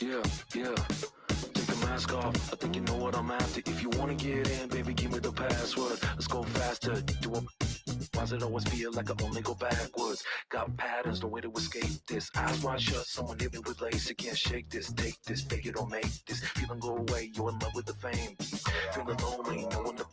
Yeah. Take the mask off. I think you know what I'm after. If you wanna get in, baby, give me the password. Let's go faster. Why does it always feel like I only go backwards? Got patterns, no way to escape this. Eyes wide shut, someone hit me with lace. You can't shake this, take this, fake it or make this. Feeling go away, you're in love with the fame. Feeling lonely, no one to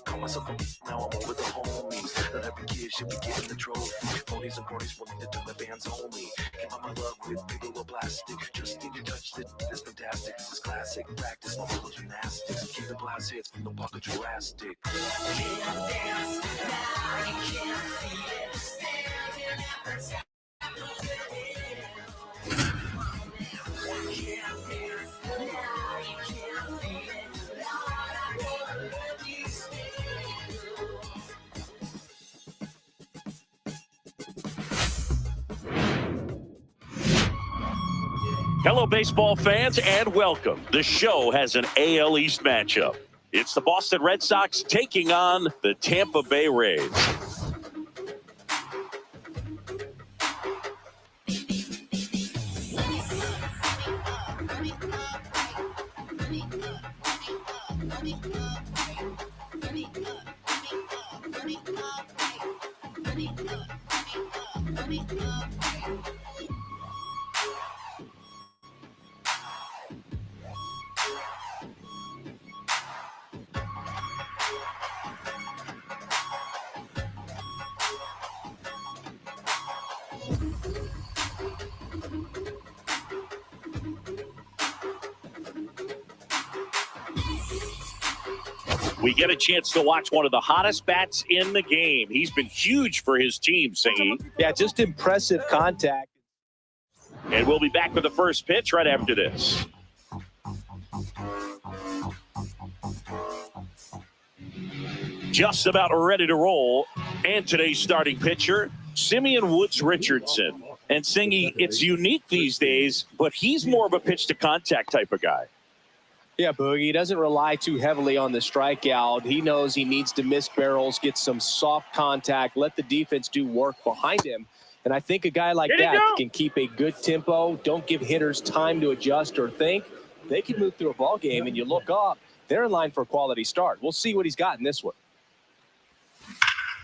call myself a now I'm over the homies. Not every kid should be getting the trophy. Ponies and parties willing to do my bands only. Came out my love with paper or plastic. Just need to touch it, it's fantastic. This is classic practice, my little gymnastics. Keep the blast hits from the pocket drastic. Can't dance now, you can't feel it. Standing at the top of the hill. Can't dance now, you can't feel it. Lord, I wanna love you still. Hello, baseball fans, and welcome. The show has an AL East matchup. It's the Boston Red Sox taking on the Tampa Bay Rays. We get a chance to watch one of the hottest bats in the game. He's been huge for his team, Singy. Yeah, just impressive contact. And we'll be back with the first pitch right after this. Just about ready to roll. And today's starting pitcher, Simeon Woods Richardson. And Singy, it's unique these days, but he's more of a pitch-to-contact type of guy. Yeah, Boogie, he doesn't rely too heavily on the strikeout. He knows he needs to miss barrels, get some soft contact, let the defense do work behind him. And I think a guy like that can keep a good tempo, don't give hitters time to adjust or think. They can move through a ball game, and you look up, they're in line for a quality start. We'll see what he's got in this one.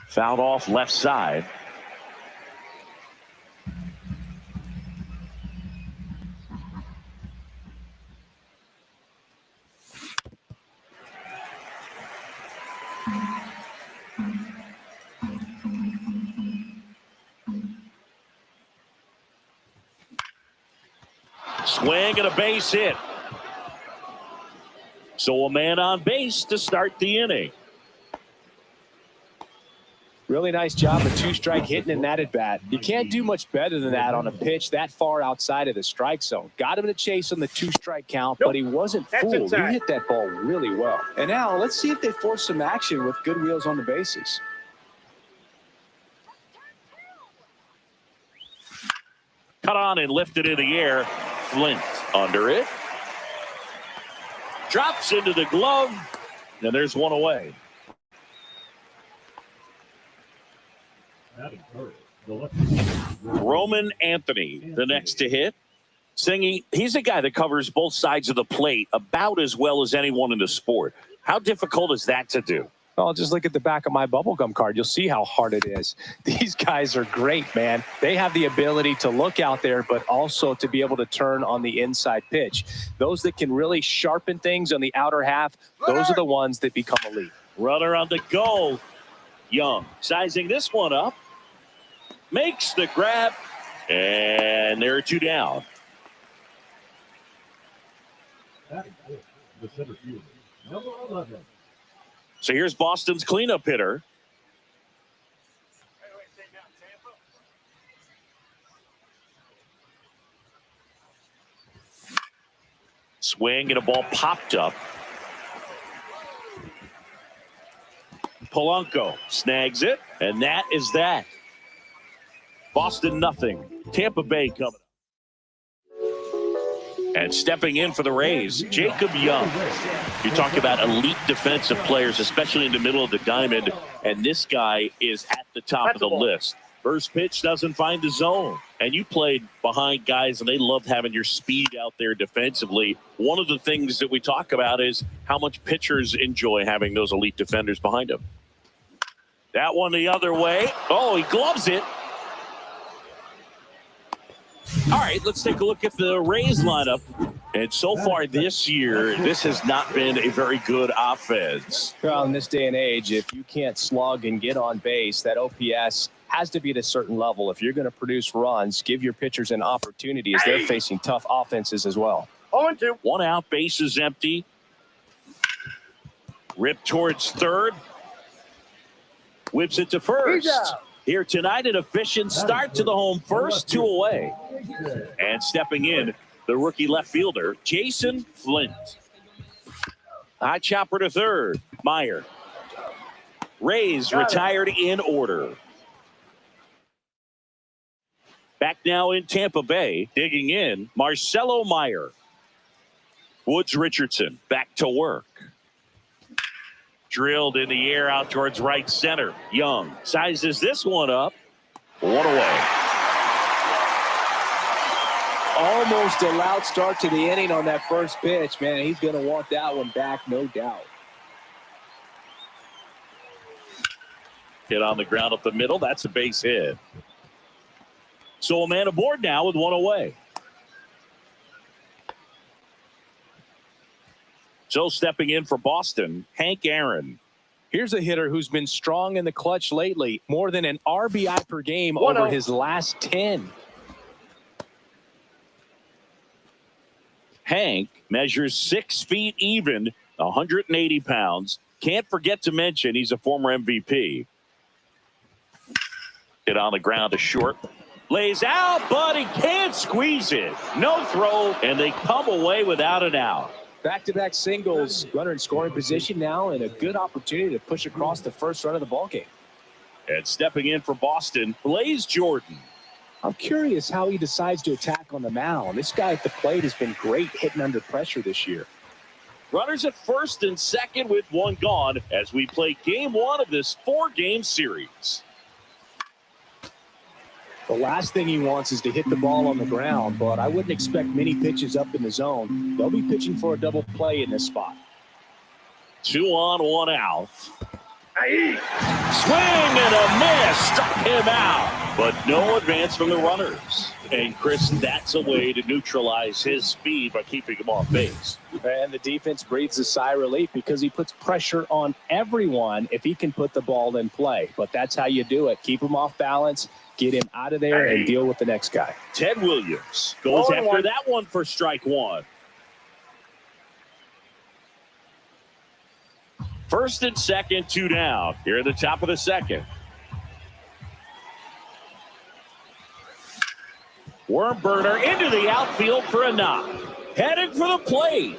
Fouled off left side. Swing and a base hit. So a man on base to start the inning. Really nice job of two-strike hitting in that at-bat. You can't do much better than that on a pitch that far outside of the strike zone. Got him to chase on the two-strike count, but he wasn't fooled. He hit that ball really well. And now let's see if they force some action with good wheels on the bases. Cut on and lifted in the air. Flint under it. Drops into the glove. And there's one away. Roman Anthony, the next to hit. Singy, he's a guy that covers both sides of the plate about as well as anyone in the sport. How difficult is that to do? Well, just look at the back of my bubblegum card. You'll see how hard it is. These guys are great, man. They have the ability to look out there, but also to be able to turn on the inside pitch. Those that can really sharpen things on the outer half, those are the ones that become elite. Runner on the go. Young sizing this one up. Makes the grab. And there are two down. The center fielder, number 11. So here's Boston's cleanup hitter. Swing and a ball popped up. Polanco snags it, and that is that. Boston nothing. Tampa Bay coming up. And stepping in for the Rays, Jacob Young. You talk about elite defensive players, especially in the middle of the diamond, and this guy is at the top of the list. First pitch doesn't find the zone, And you played behind guys, and they loved having your speed out there defensively. One of the things that we talk about is how much pitchers enjoy having those elite defenders behind them. That one the other way. Oh, he gloves it. All right, let's take a look at the Rays lineup. And so far this year, this has not been a very good offense. Well, in this day and age, if you can't slug and get on base, that OPS has to be at a certain level. If you're going to produce runs, give your pitchers an opportunity as they're facing tough offenses as well. 0-2. 1 out, base is empty. Rip towards third. Whips it to first. Here tonight, an efficient start to the home first, 2 away. And stepping in, the rookie left fielder, Jason Flint. High chopper to third, Meyer. Rays retired in order. Back now in Tampa Bay, digging in, Marcelo Meyer. Woods Richardson back to work. Drilled in the air out towards right center. Young sizes this one up. 1 away. Almost a loud start to the inning on that first pitch. Man, he's going to want that one back, no doubt. Hit on the ground up the middle. That's a base hit. So a man aboard now with 1 away. So stepping in for Boston, Hank Aaron. Here's a hitter who's been strong in the clutch lately. More than an RBI per game over his last 10. Hank measures 6 feet even, 180 pounds. Can't forget to mention he's a former MVP. Hit on the ground to short. Lays out, but he can't squeeze it. No throw, and they come away without an out. Back-to-back singles, runner in scoring position now, and a good opportunity to push across the first run of the ballgame. And stepping in for Boston, Blaze Jordan. I'm curious how he decides to attack on the mound. This guy at the plate has been great hitting under pressure this year. Runners at first and second with 1 gone as we play game 1 of this 4-game series. The last thing he wants is to hit the ball on the ground, but I wouldn't expect many pitches up in the zone. They'll be pitching for a double play in this spot. 2 on, 1 out. Swing and a miss, struck him out, but no advance from the runners. And Chris, that's a way to neutralize his speed by keeping him off base. And the defense breathes a sigh of relief because he puts pressure on everyone if he can put the ball in play. But that's how you do it. Keep him off balance, get him out of there, and deal with the next guy. Ted Williams goes after that one for strike 1. First and second, 2 down. Here at the top of the second. Worm burner into the outfield for a knock. Heading for the plate.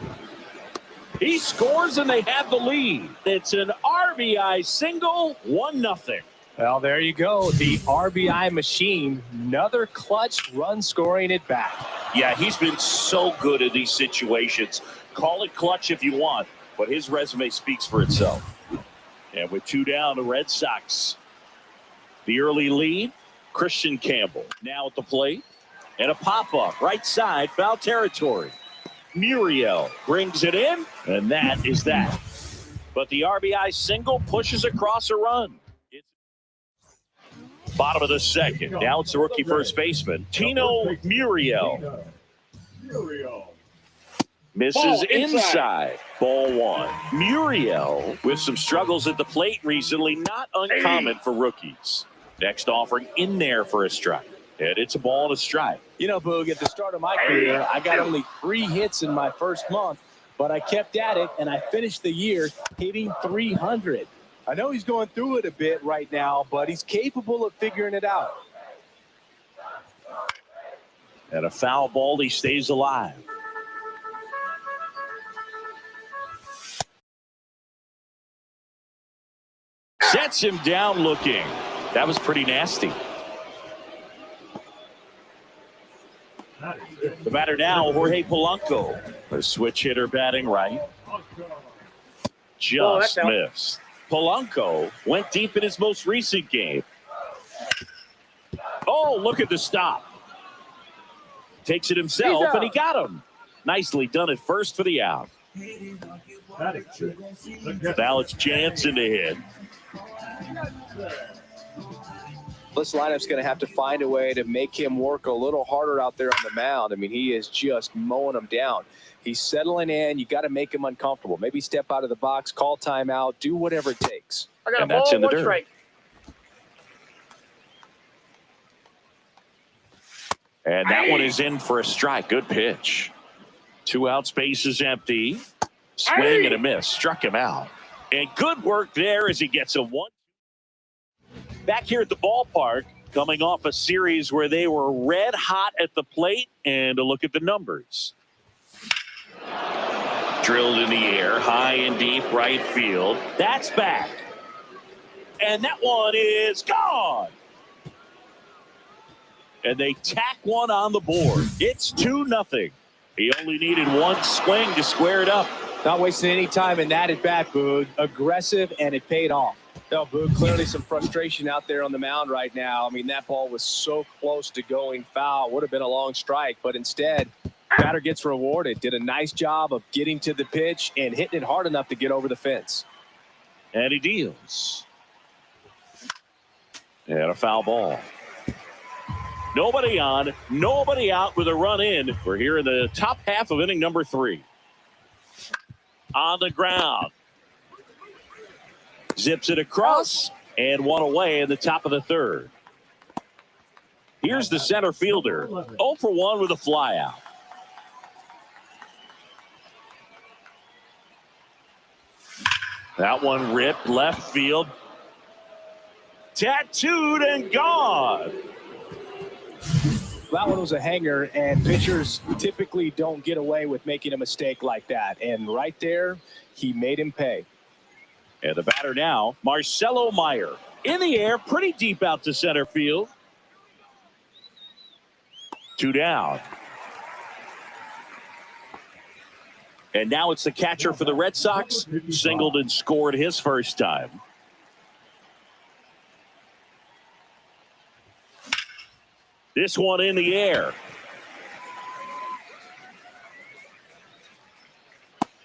He scores and they have the lead. It's an RBI single, 1-0. Well, there you go. The RBI machine. Another clutch run scoring at bat. Yeah, he's been so good in these situations. Call it clutch if you want, but his resume speaks for itself. And with 2 down, the Red Sox. The early lead, Christian Campbell now at the plate. And a pop-up, right side, foul territory. Muriel brings it in, and that is that. But the RBI single pushes across a run. Bottom of the second. Now it's the rookie first baseman, Tino Muriel. Misses inside. Ball 1. Muriel with some struggles at the plate recently, not uncommon for rookies. Next offering in there for a strike. And it's a ball and a strike. You know, Boog, at the start of my career, I got only 3 hits in my first month, but I kept at it, and I finished the year hitting 300. I know he's going through it a bit right now, but he's capable of figuring it out. And a foul ball, he stays alive. Sets him down looking. That was pretty nasty. The batter now, Jorge Polanco. A switch hitter batting right. Just missed. Polanco went deep in his most recent game. Oh, look at the stop. Takes it himself, and he got him. Nicely done at first for the out. Now it's Jansen to hit. This lineup's going to have to find a way to make him work a little harder out there on the mound. I mean, he is just mowing them down. He's settling in. You got to make him uncomfortable. Maybe step out of the box, call timeout, do whatever it takes. I got And a ball, that's in the one dirt. strike. And that one is in for a strike. Good pitch. 2 outs, base is empty. Swing and a miss. Struck him out. And good work there as he gets a 1. Back here at the ballpark, coming off a series where they were red hot at the plate, and a look at the numbers. Drilled in the air, high and deep right field. That's back. And that one is gone. And they tack one on the board. It's 2-0. He only needed one swing to square it up. Not wasting any time in that at bat, Boog. Aggressive, and it paid off. No, Boog, clearly some frustration out there on the mound right now. I mean, that ball was so close to going foul. Would have been a long strike, but instead, batter gets rewarded. Did a nice job of getting to the pitch and hitting it hard enough to get over the fence. And he deals. And a foul ball. Nobody on, nobody out with a run in. We're here in the top half of inning number 3. On the ground. Zips it across and one away in the top of the 3rd. Here's the center fielder. 0 for 1 with a fly out. That one ripped left field. Tattooed and gone. That one was a hanger, and pitchers typically don't get away with making a mistake like that. And right there, he made him pay. And the batter now, Marcelo Meyer. In the air, pretty deep out to center field. 2 down. And now it's the catcher for the Red Sox. Singled and scored his first time. This one in the air.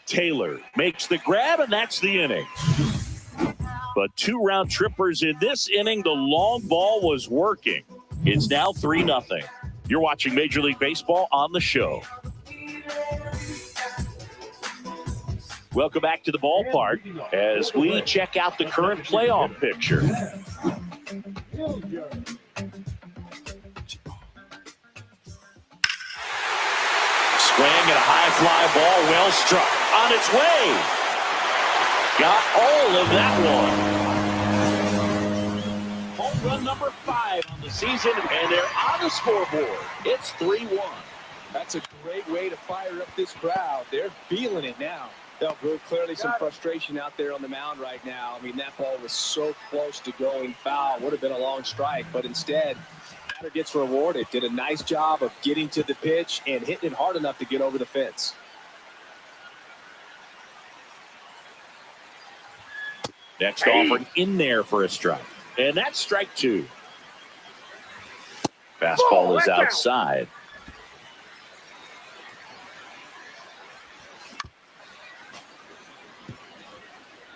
Taylor makes the grab, and that's the inning. But 2 round trippers in this inning. The long ball was working. It's now 3-0. You're watching Major League Baseball on the show. Welcome back to the ballpark as we check out the current playoff picture. Swing and a high fly ball, well struck. On its way. Got all of that one. Home run number 5 on the season, and they're on the scoreboard. It's 3-1. That's a great way to fire up this crowd. They're feeling it now. Clearly some frustration out there on the mound right now. I mean, that ball was so close to going foul. Would have been a long strike, but instead, batter gets rewarded. Did a nice job of getting to the pitch and hitting it hard enough to get over the fence. Next offering in there for a strike. And that's strike 2. Fastball is outside.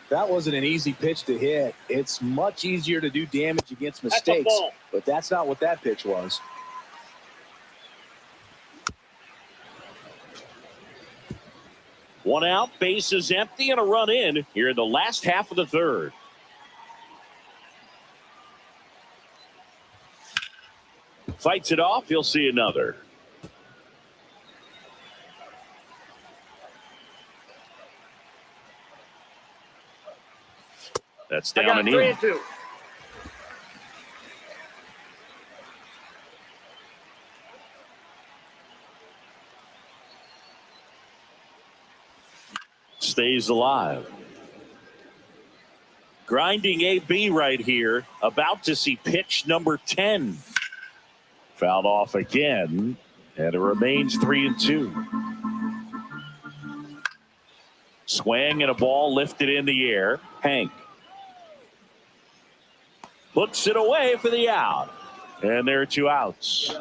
That wasn't an easy pitch to hit. It's much easier to do damage against mistakes, but that's not what that pitch was. One out, base is empty, and a run in here in the last half of the 3rd. Fights it off. He'll see another. That's down and in. 3-2. Stays alive. Grinding AB right here. About to see pitch number 10. Fouled off again. And it remains 3-2. Swing and a ball lifted in the air. Hank. Puts it away for the out. And there are 2 outs.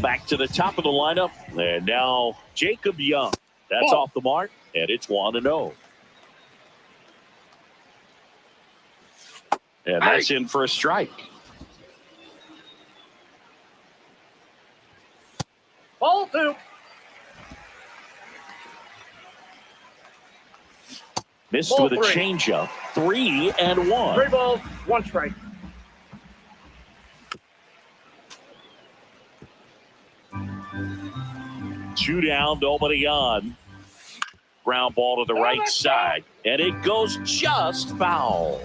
Back to the top of the lineup. And now Jacob Young. That's off the mark, and it's 1-0. And that's in for a strike. Ball 2. Missed Ball with a 3. changeup. 3-1. 3 balls, 1 strike. Two down, nobody on. Ground ball to the right side, and it goes just foul.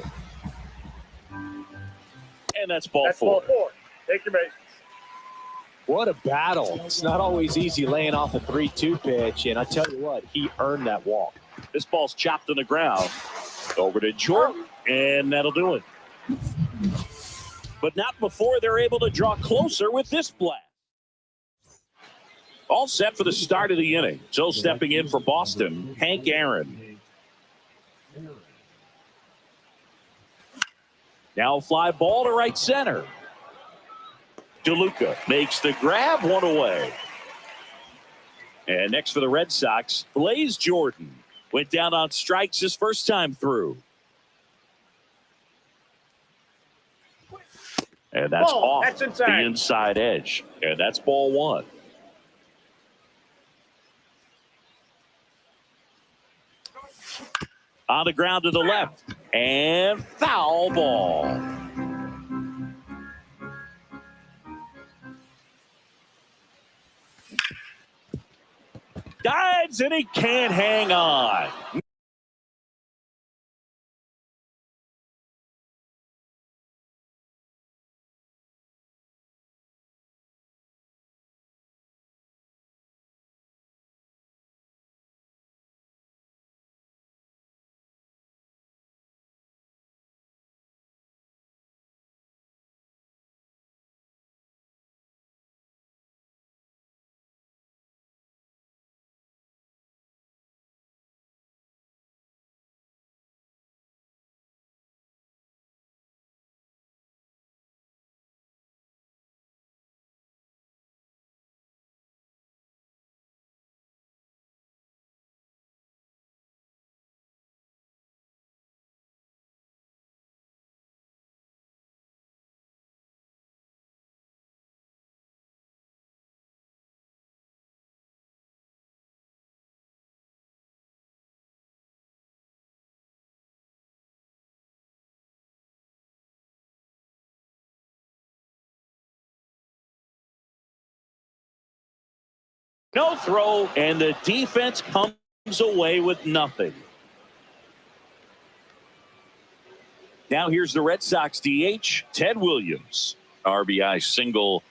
And that's ball 4. Ball 4. Take your base. What a battle. It's not always easy laying off a 3-2 pitch, and I tell you what, he earned that walk. This ball's chopped on the ground. Over to Jordan, and that'll do it. But not before they're able to draw closer with this blast. All set for the start of the inning. So stepping in for Boston, Hank Aaron. Now fly ball to right center. DeLuca makes the grab, 1 away. And next for the Red Sox, Blaze Jordan. Went down on strikes his first time through. And that's off the inside edge. And that's ball 1. On the ground to the left. And foul ball. Dives, and he can't hang on. No throw, and the defense comes away with nothing. Now here's the Red Sox DH, Ted Williams. RBI single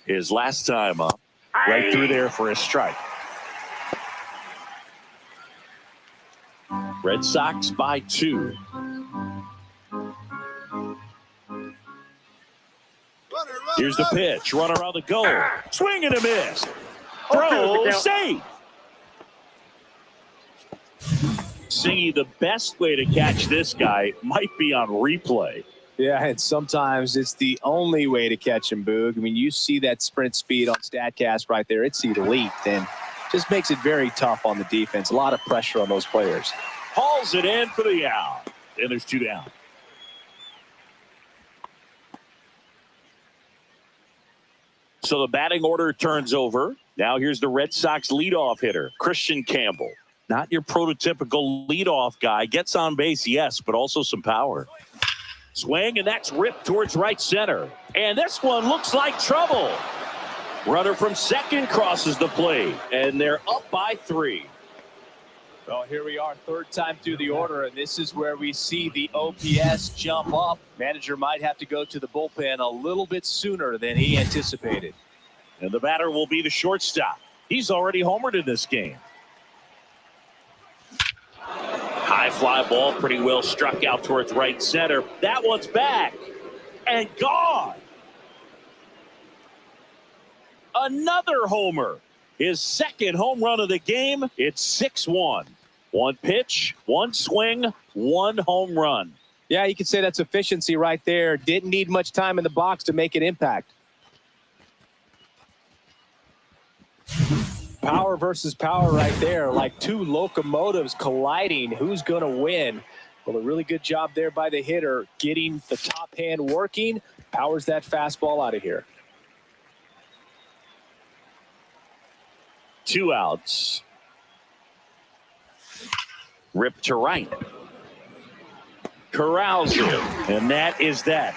his last time up. Right through there for a strike. Red Sox by 2. Here's the pitch. Runner on the go. Swing and a miss. Throw, save. Singy, the best way to catch this guy might be on replay. Yeah, and sometimes it's the only way to catch him, Boog. I mean, you see that sprint speed on StatCast right there. It's elite, and just makes it very tough on the defense. A lot of pressure on those players. Hauls it in for the out. And there's 2 down. So the batting order turns over. Now here's the Red Sox leadoff hitter, Christian Campbell. Not your prototypical leadoff guy. Gets on base, yes, but also some power. Swing, and that's ripped towards right center. And this one looks like trouble. Runner from second crosses the plate, and they're up by 3. Well, here we are, 3rd time through the order, and this is where we see the OPS jump up. Manager might have to go to the bullpen a little bit sooner than he anticipated. And the batter will be the shortstop. He's already homered in this game. High fly ball, pretty well struck out towards right center. That one's back and gone. Another homer. His 2nd home run of the game. It's 6-1. 1 pitch, 1 swing, 1 home run. Yeah, you could say that's efficiency right there. Didn't need much time in the box to make an impact. Power versus power right there, like two locomotives colliding. Who's going to win? Well, a really good job there by the hitter, getting the top hand working, powers that fastball out of here. 2 outs. Rip to right. Corrals him, and that is that.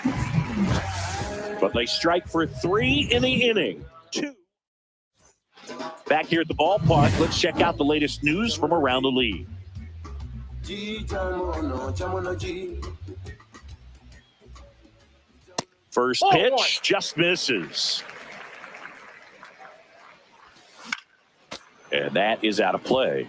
But they strike for 3 in the inning. 2. Back here at the ballpark, let's check out the latest news from around the league. First pitch just misses. And that is out of play.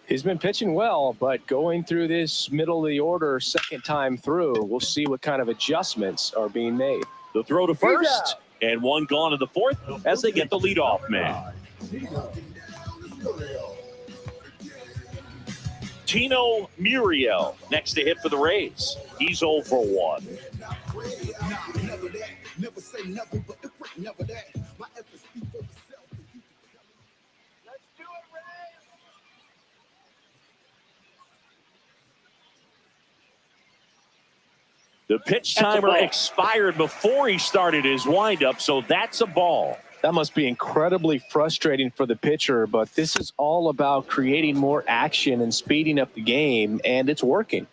He's been pitching well, but going through this middle of the order second time through, we'll see what kind of adjustments are being made. The throw to first, and one gone in the fourth as they get the leadoff man. Tino Muriel next to hit for the Rays. He's 0 for 1. The pitch timer expired before he started his windup, so that's a ball. That must be incredibly frustrating for the pitcher, but this is all about creating more action and speeding up the game, and it's working.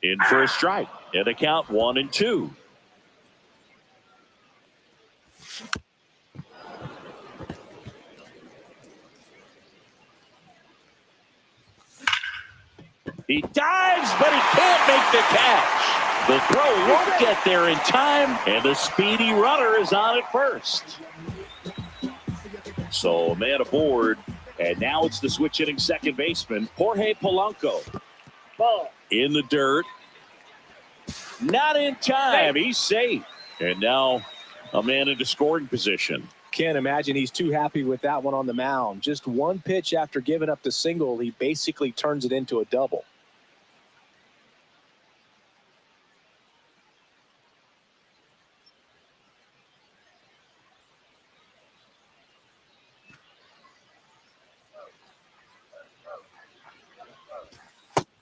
In for a strike, and a count 1-2. He dives, but he can't make the catch. The throw won't get there in time, and the speedy runner is on at first. So, man aboard, and now it's the switch-hitting second baseman, Jorge Polanco. Ball. In the dirt. Not in time. He's safe. And now a man into scoring position. Can't imagine he's too happy with that one on the mound. Just one pitch after giving up the single, he basically turns it into a double.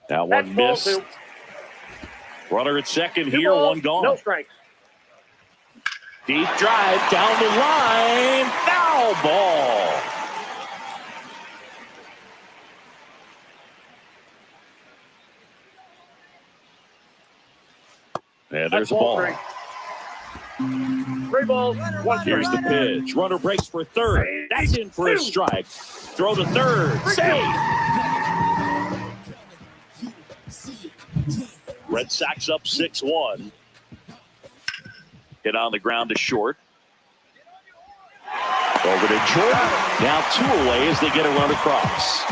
That one missed. Runner at second here, one gone. No strikes. Deep drive down the line. Foul ball. And there's the ball. 3 balls, 1 strike. Here's the pitch. Runner breaks for third. That's in for a strike. Throw to third. Safe. Red Sox up 6-1. Hit on the ground to short. Over to Jordan. Now 2 away as they get a run across.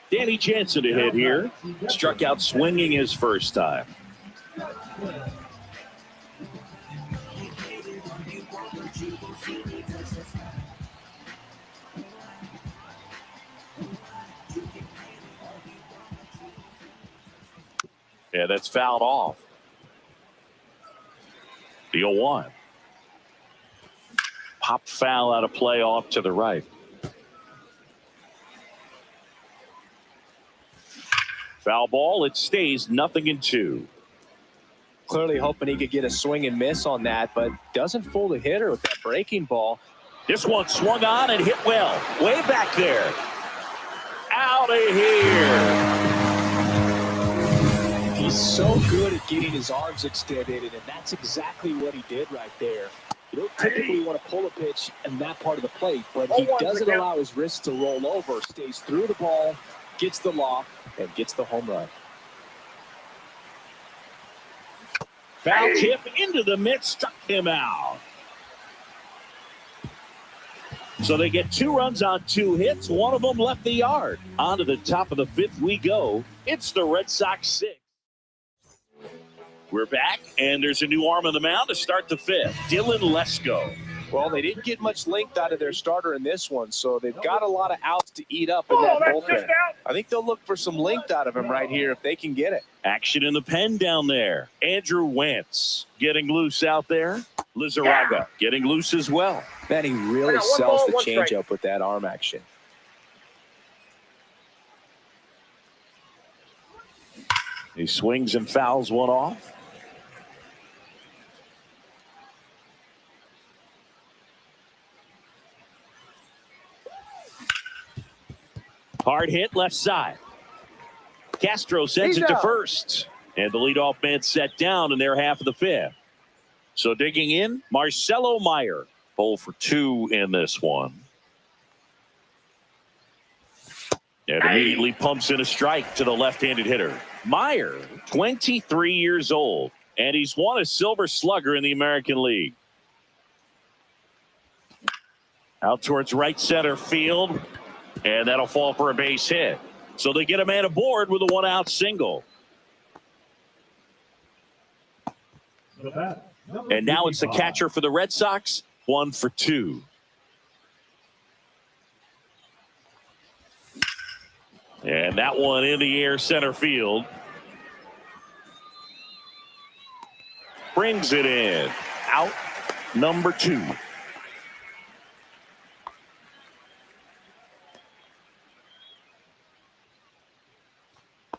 Danny Jansen to hit here. Struck out swinging his first time. Yeah, that's fouled off. The 0-1. Pop foul out of play off to the right. Foul ball. It stays 0-2. Clearly hoping he could get a swing and miss on that, but doesn't fool the hitter with that breaking ball. This one swung on and hit well. Way back there. Out of here. He's so good at getting his arms extended, and that's exactly what he did right there. You don't typically want to pull a pitch in that part of the plate, but he doesn't allow his wrist to roll over, stays through the ball, gets the lock, and gets the home run. Foul tip into the mitt, struck him out. So they get 2 runs on 2 hits. One of them left the yard. On to the top of the 5th we go. It's the Red Sox 6. We're back, and there's a new arm on the mound to start the 5th. Dylan Lesko. Well, they didn't get much length out of their starter in this one, so they've got a lot of outs to eat up in that bullpen. I think they'll look for some length out of him right here if they can get it. Action in the pen down there. Andrew Wentz getting loose out there. Lizarraga getting loose as well. Man, he really sells the changeup with that arm action. He swings and fouls one off. Hard hit left side. Castro sends it to first. And the leadoff man set down in their half of the fifth. So digging in, Marcelo Meyer. 0 for 2 in this one. And immediately pumps in a strike to the left-handed hitter. Meyer, 23 years old, and he's won a Silver Slugger in the American League. Out towards right center field, and that'll fall for a base hit. So they get a man aboard with a one-out single. And now it's the catcher for the Red Sox, 1 for 2. And that one in the air center field. Brings it in. Out number 2.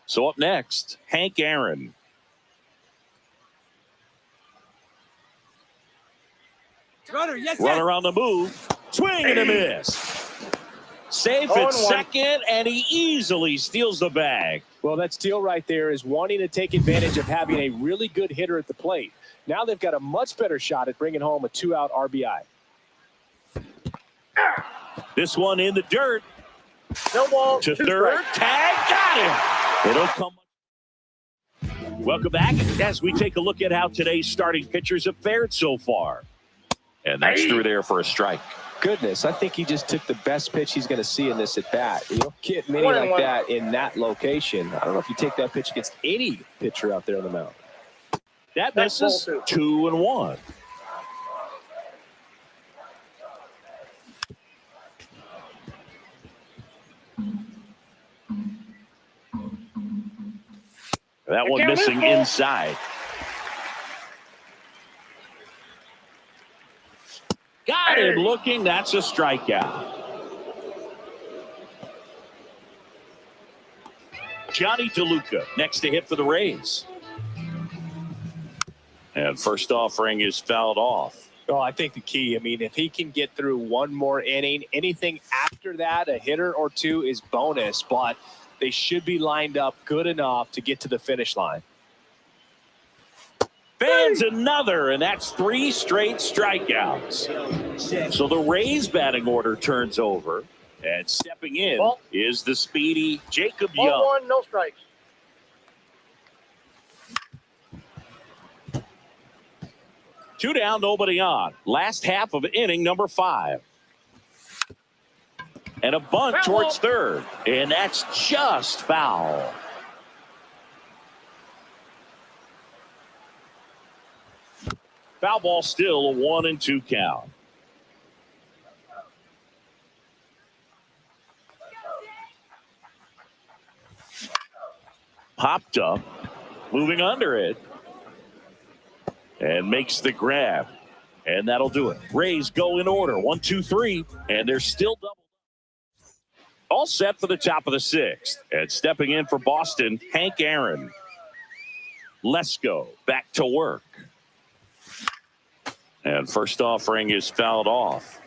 So up next, Hank Aaron. Runner on the move. Swing and a miss. Safe at second, and he easily steals the bag. Well, that steal right there is wanting to take advantage of having a really good hitter at the plate. Now they've got a much better shot at bringing home a 2-out RBI. This one in the dirt. No ball. To third. Tag. Got him. It'll come. Welcome back as we take a look at how today's starting pitchers have fared so far. And that's through there for a strike. Goodness, I think he just took the best pitch he's going to see in this at bat. You don't get many like that in that location. I don't know if you take that pitch against any pitcher out there on the mound. That misses. 2-1. That one missing inside. Got him looking. That's a strikeout. Johnny DeLuca next to hit for the Rays. And first offering is fouled off. Well, I think the key, if he can get through one more inning, anything after that, a hitter or two is bonus, but they should be lined up good enough to get to the finish line. Fans another, and that's 3 straight strikeouts. So the Rays batting order turns over, and stepping in is the speedy Jacob Young. Ball 1, no strikes. Two down, nobody on. Last half of inning number 5. And a bunt towards third, and that's just foul. Foul ball, still a 1-2 count. Popped up, moving under it, and makes the grab. And that'll do it. Rays go in order. 1, 2, 3, and they're still double. All set for the top of the 6th. And stepping in for Boston, Hank Aaron. Let's go. Back to work. And first offering is fouled off.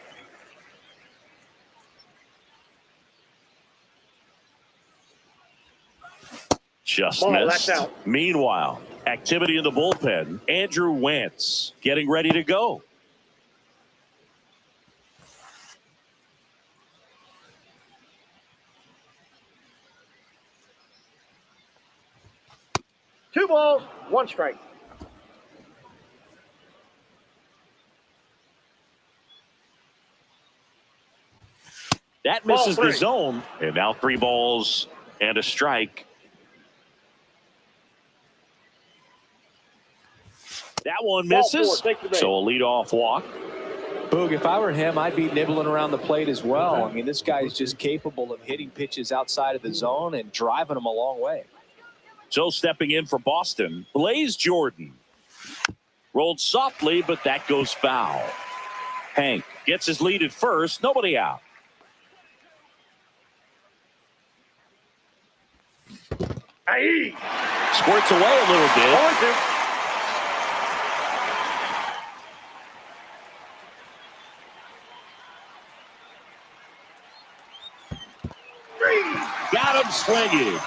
Just missed. Meanwhile, activity in the bullpen. Andrew Wentz getting ready to go. Two balls, 1 strike. That misses the zone. And now 3 balls and a strike. That one misses. So a leadoff walk. Boog, if I were him, I'd be nibbling around the plate as well. I mean, this guy is just capable of hitting pitches outside of the zone and driving them a long way. So stepping in for Boston, Blaze Jordan. Rolled softly, but that goes foul. Hank gets his lead at first. Nobody out. Aye. Squirts away a little bit. Got him swinging.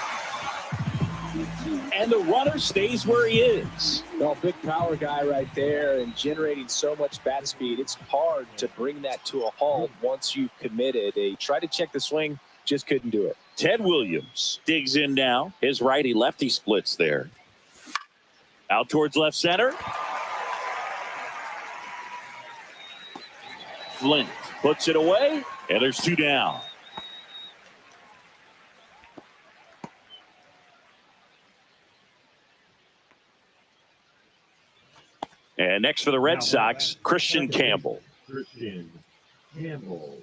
And the runner stays where he is. Well, big power guy right there and generating so much bat speed. It's hard to bring that to a halt once you've committed. They tried to check the swing, just couldn't do it. Ted Williams digs in now. His righty-lefty splits there. Out towards left center. Flint puts it away, and there's 2 down. And next for the Red Sox, Christian Campbell. Christian Campbell.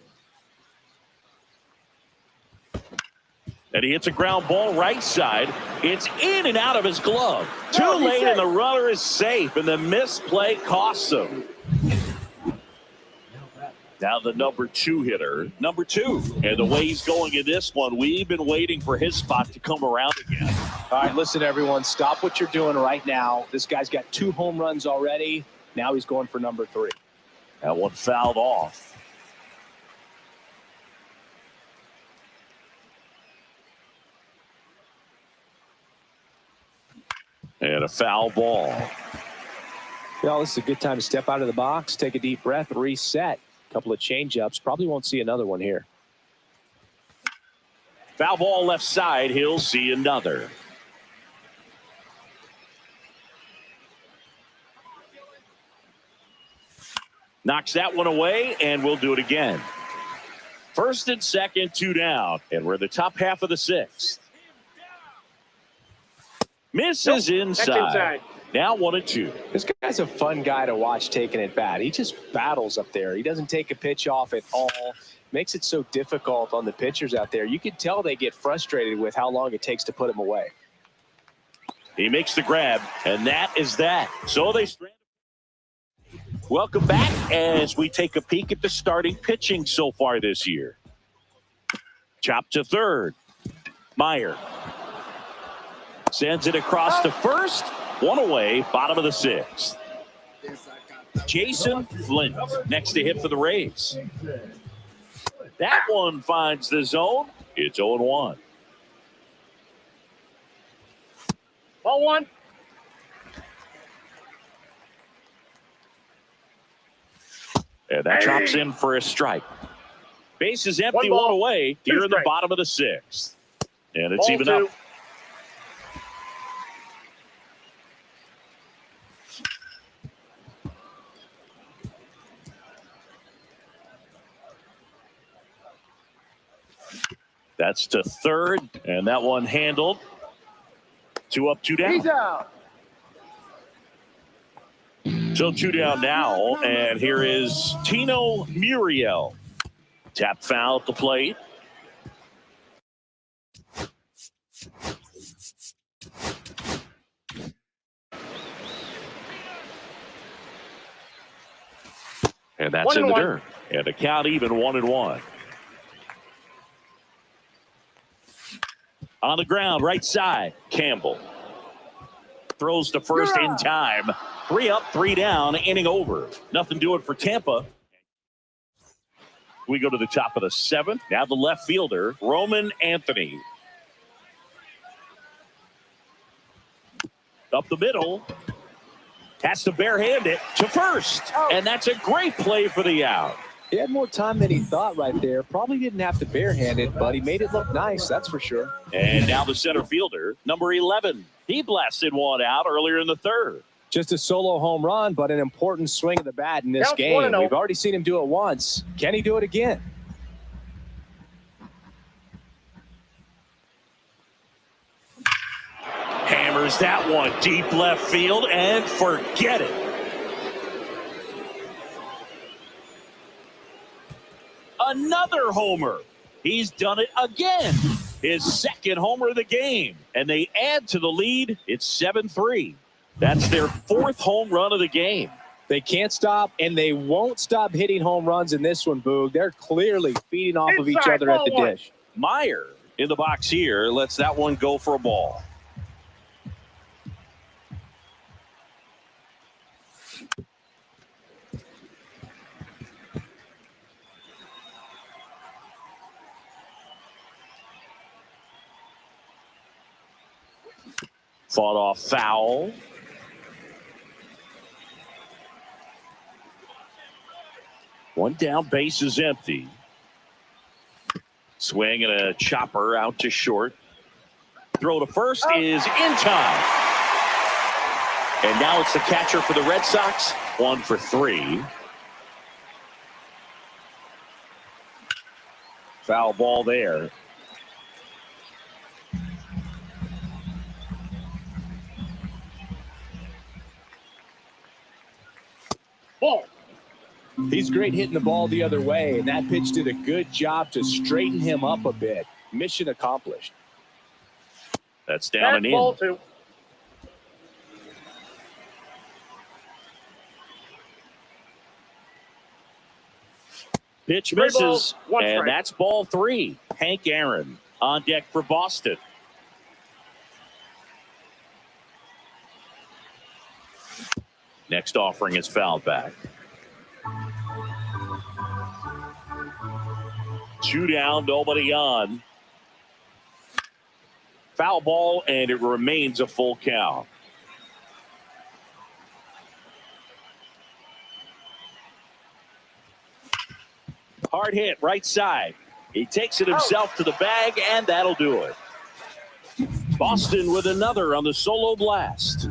And he hits a ground ball right side. It's in and out of his glove. Too late, and the runner is safe, and the misplay costs him. Now the number 2 hitter, number 2. And the way he's going in this one, we've been waiting for his spot to come around again. All right, listen, everyone, stop what you're doing right now. This guy's got 2 home runs already. Now he's going for number 3. That one fouled off. And a foul ball. Well, this is a good time to step out of the box, take a deep breath, reset. A couple of change-ups. Probably won't see another one here. Foul ball left side. He'll see another. Knocks that one away, and we'll do it again. First and second, 2 down. And we're in the top half of the 6th. Misses inside. Now 1-2. This guy's a fun guy to watch taking at bat. He just battles up there. He doesn't take a pitch off at all. Makes it so difficult on the pitchers out there. You can tell they get frustrated with how long it takes to put him away. He makes the grab, and that is that. So they strand. Welcome back as we take a peek at the starting pitching so far this year. Chop to third. Meyer sends it across to first. 1 away, bottom of the 6th. Jason Flint next to hit for the Rays. That one finds the zone. It's 0-1. Ball 1. And that chops in for a strike. Base is empty, 1 away here in the bottom of the 6th. And it's Ball even 2. up. That's to third, and that one handled. 2 up, 2 down. He's out. So 2 down now, and here is Tino Muriel. Tap foul at the plate. And that's in the dirt. And the count even 1-1. On the ground, right side, Campbell. Throws to first in time. 3 up, 3 down, inning over. Nothing doing for Tampa. We go to the top of the 7th. Now the left fielder, Roman Anthony. Up the middle. Has to barehand it to first. And that's a great play for the out. He had more time than he thought right there. Probably didn't have to barehand it, but he made it look nice, that's for sure. And now the center fielder, number 11. He blasted one out earlier in the 3rd. Just a solo home run, but an important swing of the bat in this game. We've already seen him do it once. Can he do it again? Hammers that one deep left field and forget it. another homer. He's done it again. His second homer of the game. And they add to the lead. It's 7-3. That's their fourth home run of the game. They can't stop, and they won't stop hitting home runs in this one, Boog. They're clearly feeding off of each other at the dish. Meyer in the box here lets that one go for a ball. Fought off foul. One down, base is empty. Swing and a chopper out to short. Throw to first is in time. And now it's the catcher for the Red Sox. 1 for 3. Foul ball there. Ball. He's great hitting the ball the other way, and that pitch did a good job to straighten him up a bit. Mission accomplished. That's down and in. Ball 2. Pitch 3 misses, balls, 1 and strike. that's ball 3. Hank Aaron on deck for Boston. Next offering is fouled back. 2 down, nobody on. Foul ball, and it remains a full count. Hard hit, right side. He takes it himself to the bag, and that'll do it. Boston with another on the solo blast.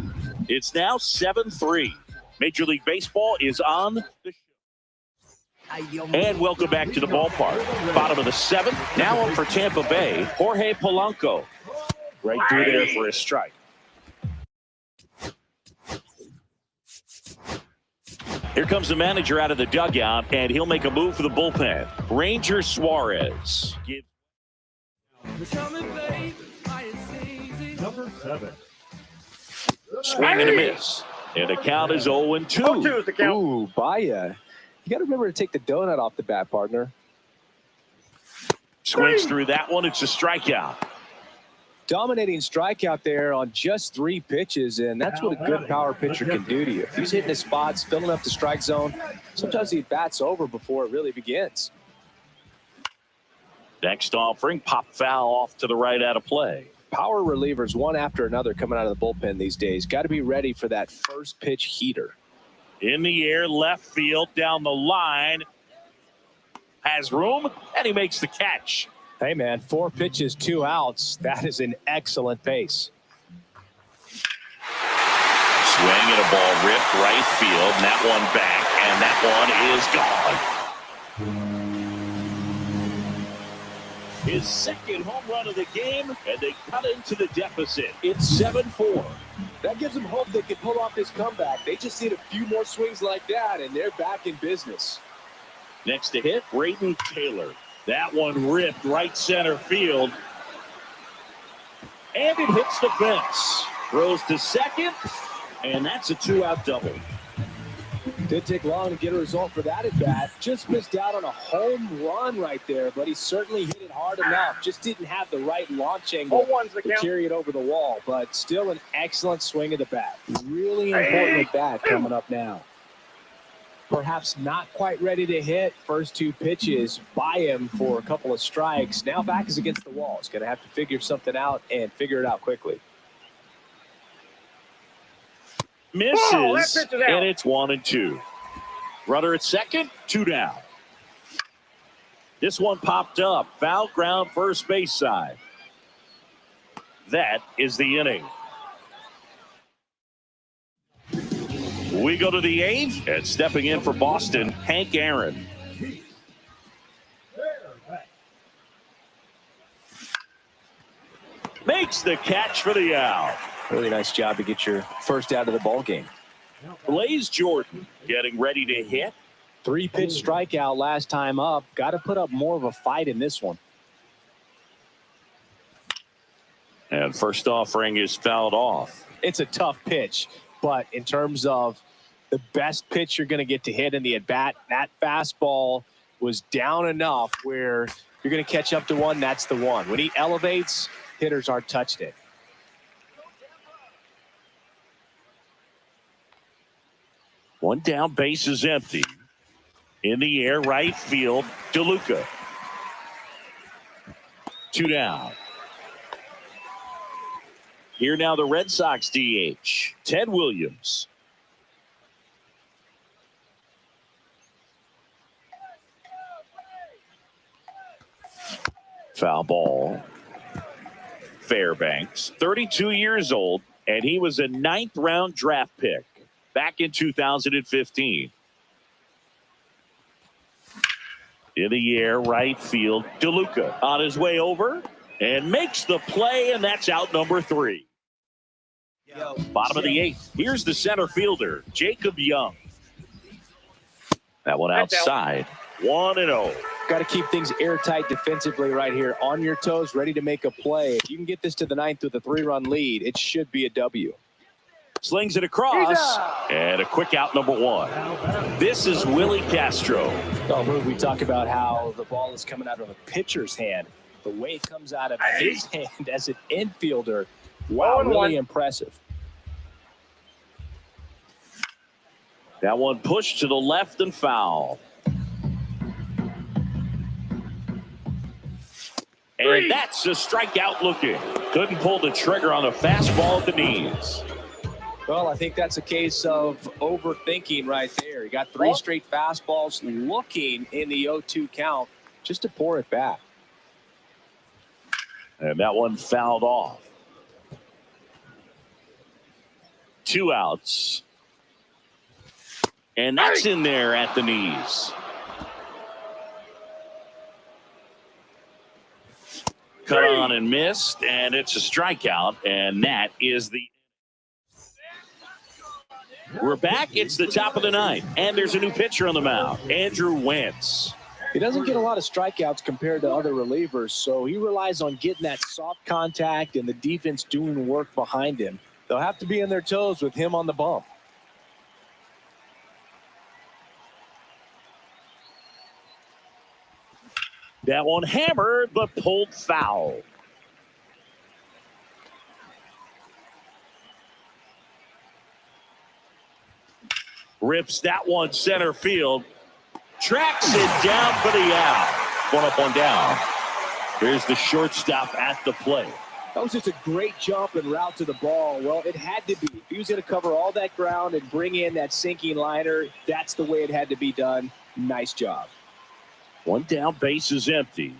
It's now 7-3. Major League Baseball is on the show. And welcome back to the ballpark. Bottom of the 7th. Now up for Tampa Bay, Jorge Polanco. Right through there for a strike. Here comes the manager out of the dugout, and he'll make a move for the bullpen. Ranger Suarez. Number 7. Swing and a miss. And the count is 0-2. 0-2 is the count. Ooh, Baya. You got to remember to take the donut off the bat, partner. Swings through that one. It's a strikeout. Dominating strikeout there on just 3 pitches, and that's what a good power pitcher can do to you. If he's hitting his spots, filling up the strike zone, sometimes he bats over before it really begins. Next offering, pop foul off to the right out of play. Power relievers, one after another, coming out of the bullpen these days. Got to be ready for that first pitch heater. In the air, left field, down the line. Has room, and he makes the catch. Hey, man, 4 pitches, 2 outs. That is an excellent pace. Swing and a ball ripped right field, and that one back, and that one is gone. His second home run of the game, and they cut into the deficit. It's 7-4. That gives them hope they can pull off this comeback. They just need a few more swings like that, and they're back in business. Next to hit, Braden Taylor. That one ripped right center field. And it hits the fence. Throws to second, and that's a 2-out double. Didn't take long to get a result for that at bat. Just missed out on a home run right there, but he certainly hit it hard enough. Just didn't have the right launch angle to carry it over the wall, but still an excellent swing of the bat. Really important at bat coming up now. Perhaps not quite ready to hit. First 2 pitches by him for a couple of strikes. Now back is against the wall. He's going to have to figure something out and figure it out quickly. Misses, and it's 1-2. Runner at second, 2 down. This one popped up. Foul ground, first base side. That is the inning. We go to the 8th, and stepping in for Boston, Hank Aaron. Makes the catch for the out. Really nice job to get your first out of the ball game. Blaze Jordan getting ready to hit. 3-pitch strikeout last time up. Got to put up more of a fight in this one. And first offering is fouled off. It's a tough pitch, but in terms of the best pitch you're going to get to hit in the at-bat, that fastball was down enough where you're going to catch up to one. That's the one. When he elevates, hitters aren't touched it. One down, base is empty. In the air, right field, DeLuca. 2 down. Here now the Red Sox DH, Ted Williams. Foul ball. Fairbanks, 32 years old, and he was a 9th-round draft pick back in 2015. In the air, right field, DeLuca on his way over and makes the play, and that's out number 3. Bottom of the 8th. Here's the center fielder, Jacob Young. That one outside. 1-0. Got to keep things airtight defensively right here. On your toes, ready to make a play. If you can get this to the 9th with a 3-run lead, it should be a W. Slings it across, and a quick out number 1. This is Willie Castro. We talk about how the ball is coming out of a pitcher's hand. The way it comes out of his hand as an infielder, wow, really impressive. That one pushed to the left and foul. And that's a strikeout looking. Couldn't pull the trigger on a fastball at the knees. Well, I think that's a case of overthinking right there. He got 3 straight fastballs looking in the 0-2 count just to pour it back. And that one fouled off. 2 outs. And that's in there at the knees. Cut on and missed, and it's a strikeout, and that is the... We're back. It's the top of the 9th, and there's a new pitcher on the mound, Andrew Wentz. He doesn't get a lot of strikeouts compared to other relievers, so he relies on getting that soft contact and the defense doing work behind him. They'll have to be on their toes with him on the bump. That one hammered, but pulled foul. Rips that one center field. Tracks it down for the out. 1 up, 1 down. Here's the shortstop at the plate. That was just a great jump and route to the ball. Well, it had to be. If he was going to cover all that ground and bring in that sinking liner, that's the way it had to be done. Nice job. 1 down, base is empty.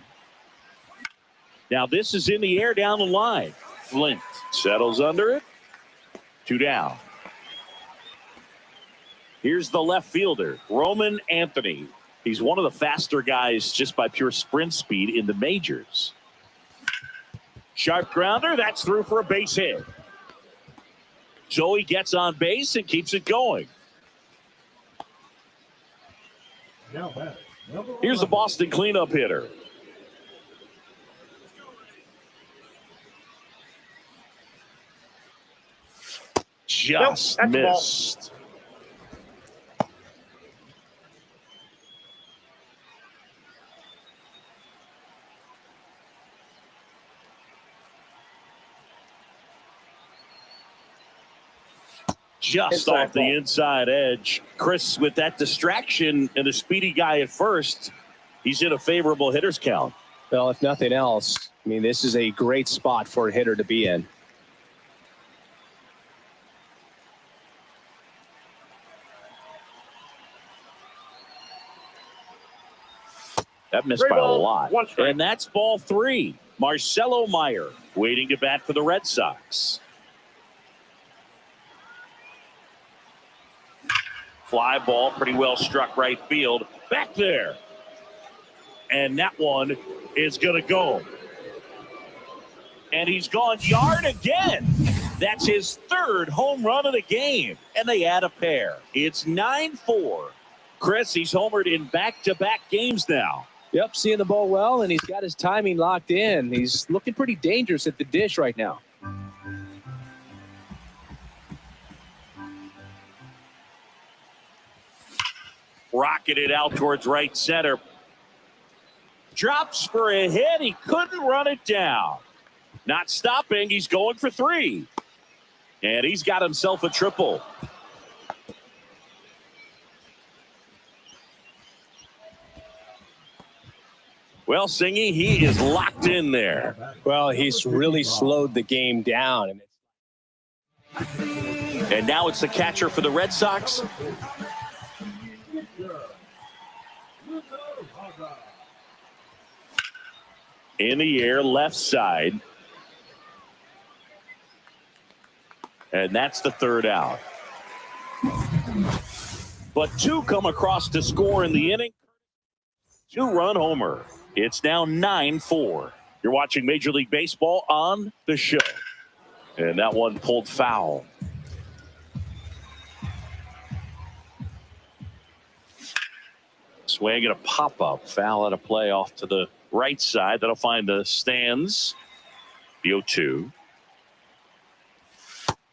Now this is in the air down the line. Flint settles under it. 2 down. Here's the left fielder, Roman Anthony. He's one of the faster guys just by pure sprint speed in the majors. Sharp grounder, that's through for a base hit. Joey gets on base and keeps it going. Here's the Boston cleanup hitter. Just missed. Just off the inside edge. Chris, with that distraction and a speedy guy at first, he's in a favorable hitter's count. Well, if nothing else, I mean, this is a great spot for a hitter to be in. That missed by a lot. And that's ball 3. Marcelo Meyer waiting to bat for the Red Sox. Fly ball, pretty well struck right field. Back there. And that one is going to go. And he's gone yard again. That's his 3rd home run of the game. And they add a pair. It's 9-4. Chris, he's homered in back-to-back games now. Yep, seeing the ball well, and he's got his timing locked in. He's looking pretty dangerous at the dish right now. Rocketed out towards right center. Drops for a hit. He couldn't run it down. Not stopping. He's going for 3. And he's got himself a triple. Well, Singy, he is locked in there. Well, he's really slowed the game down. And now it's the catcher for the Red Sox. In the air, left side. And that's the 3rd out. But 2 come across to score in the inning. 2-run homer. It's now 9-4. You're watching Major League Baseball on the show. And that one pulled foul. Swing and a pop-up. Foul out of play off to the right side. That'll find the stands. The 0-2.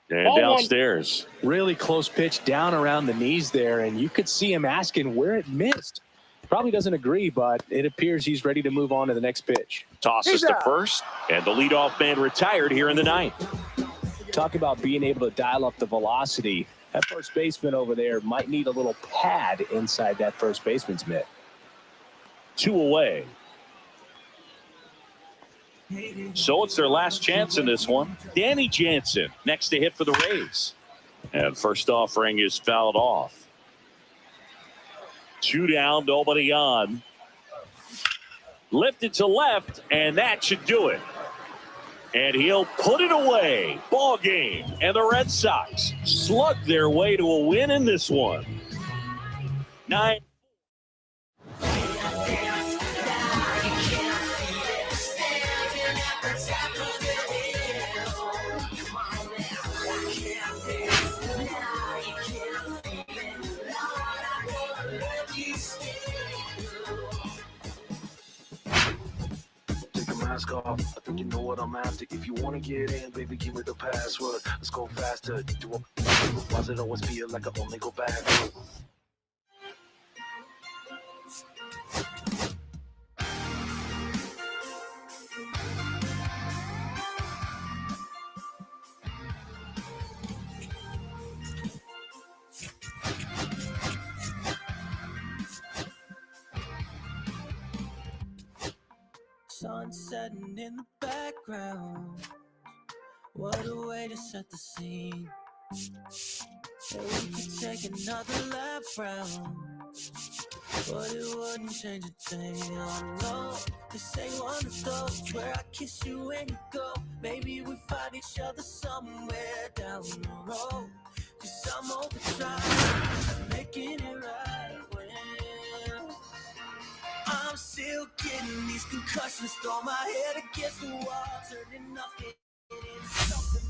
And downstairs. Really close pitch down around the knees there, and you could see him asking where it missed. Probably doesn't agree, but it appears he's ready to move on to the next pitch. Tosses to first, and the leadoff man retired here in the 9th. Talk about being able to dial up the velocity. That first baseman over there might need a little pad inside that first baseman's mitt. 2 away. So it's their last chance in this one. Danny Jansen next to hit for the Rays. And first offering is fouled off. 2 down, nobody on. Lifted to left, and that should do it. And he'll put it away. Ball game. And the Red Sox slug their way to a win in this one. 9. Mask off. I think you know what I'm after. If you want to get in, baby, give me the password. Let's go faster. Why does it always feel like I only go back? Sun setting in the background. What a way to set the scene. Hey, we could take another lap round, but it wouldn't change a thing. I know this ain't one of those where I kiss you and you go. Maybe we find each other somewhere down the road. 'Cause I'm overdrive, making it right when I'm still getting these concussions. Throw my head against the wall, turning nothing into something.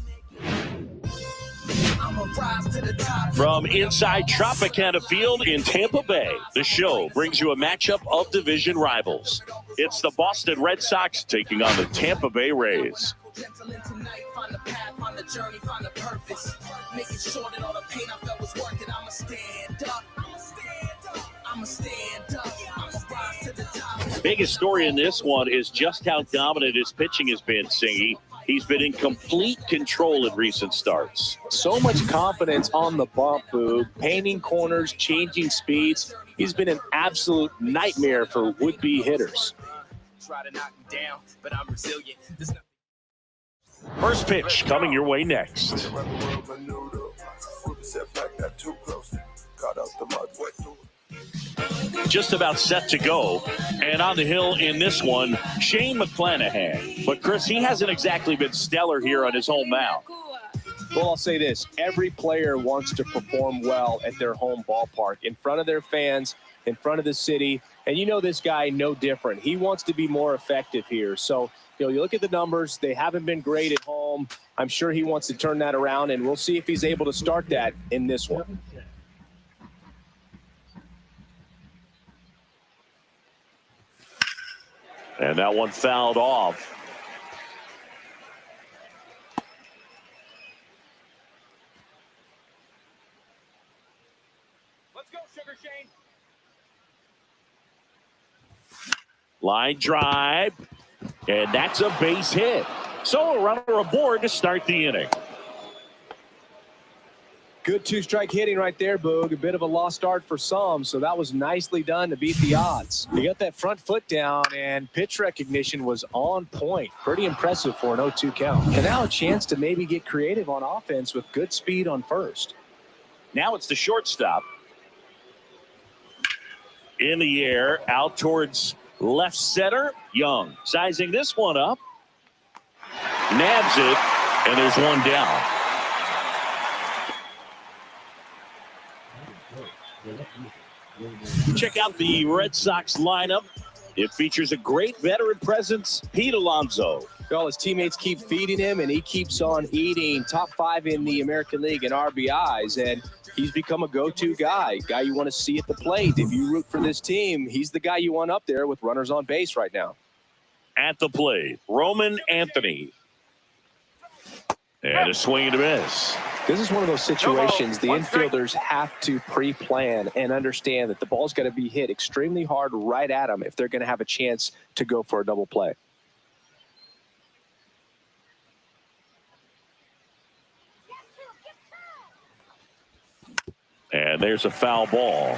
I'ma rise to the top. From inside Tropicana Field in Tampa Bay, the show brings you a matchup of division rivals. It's the Boston Red Sox taking on the Tampa Bay Rays. Find the path, find the journey, find the purpose. Making sure that all the pain I felt was worth it. I'ma stand up. I'ma stand up. I'ma rise to the top. Biggest story in this one is just how dominant his pitching has been, Singy. He's been in complete control in recent starts. So much confidence on the bump, Boog. Painting corners, changing speeds. He's been an absolute nightmare for would-be hitters. Try to knock me down, but I'm resilient. First pitch coming your way next. Just about set to go, and on the hill in this one, Shane McClanahan. But Chris, he hasn't exactly been stellar here on his home mound. Well, I'll say this. Every player wants to perform well at their home ballpark, in front of their fans, in front of the city. And you know this guy no different. He wants to be more effective here. So, you look at the numbers. They haven't been great at home. I'm sure he wants to turn that around, and we'll see if he's able to start that in this one. And that one fouled off. Let's go, Sugar Shane. Line drive. And that's a base hit. So a runner aboard to start the inning. Good two-strike hitting right there, Boog. A bit of a lost start for some, so that was nicely done to beat the odds. He got that front foot down, and pitch recognition was on point. Pretty impressive for an 0-2 count. And now a chance to maybe get creative on offense with good speed on first. Now it's the shortstop. In the air, out towards left center. Young sizing this one up. Nabs it, and there's one down. Check out the Red Sox lineup. It features a great veteran presence, Pete Alonso. Well, his teammates keep feeding him, and he keeps on eating. Top 5 in the American League in RBIs, and he's become a go-to guy you want to see at the plate. If you root for this team, he's the guy you want up there with runners on base right now. At the plate, Roman Anthony. And a swing and a miss. This is one of those situations the infielders have to pre-plan and understand that the ball's got to be hit extremely hard right at them if they're going to have a chance to go for a double play. And there's a foul ball.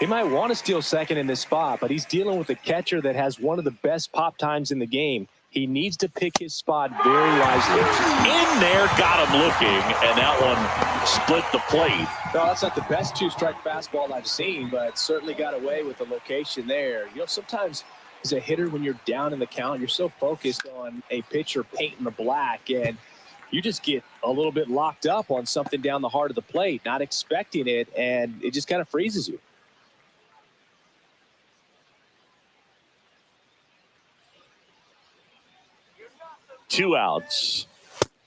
He might want to steal second in this spot, but he's dealing with a catcher that has one of the best pop times in the game. He needs to pick his spot very wisely. In there, got him looking, and that one split the plate. No, that's not the best two-strike fastball I've seen, but certainly got away with the location there. You know, sometimes as a hitter, when you're down in the count, you're so focused on a pitcher painting the black, and you just get a little bit locked up on something down the heart of the plate, not expecting it, and it just kind of freezes you. Two outs.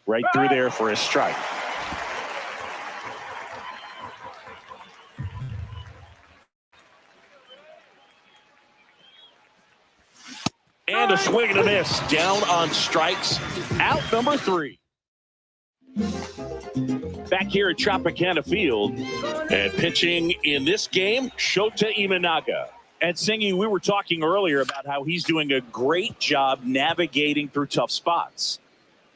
Right through there for a strike. And a swing and a miss. Down on strikes. Out number 3. Back here at Tropicana Field. And pitching in this game, Shota Imanaga. And Singy, we were talking earlier about how he's doing a great job navigating through tough spots.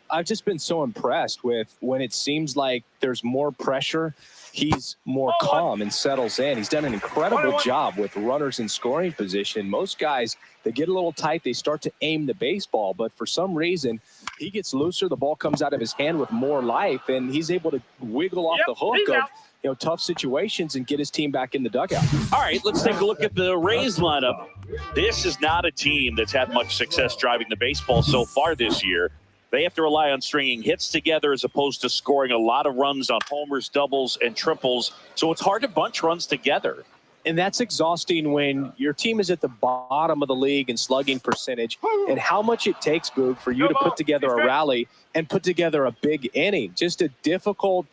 I've just been so impressed with when it seems like there's more pressure, he's more calm and settles in. He's done an incredible job with runners in scoring position. Most guys, they get a little tight, they start to aim the baseball, but for some reason, he gets looser, the ball comes out of his hand with more life, and he's able to wiggle off the hook of tough situations and get his team back in the dugout. All right, let's take a look at the Rays lineup. This is not a team that's had much success driving the baseball so far this year. They have to rely on stringing hits together as opposed to scoring a lot of runs on homers, doubles, and triples. So it's hard to bunch runs together. And that's exhausting when your team is at the bottom of the league in slugging percentage, and how much it takes, Boog, for you to put together a rally and put together a big inning. Just a difficult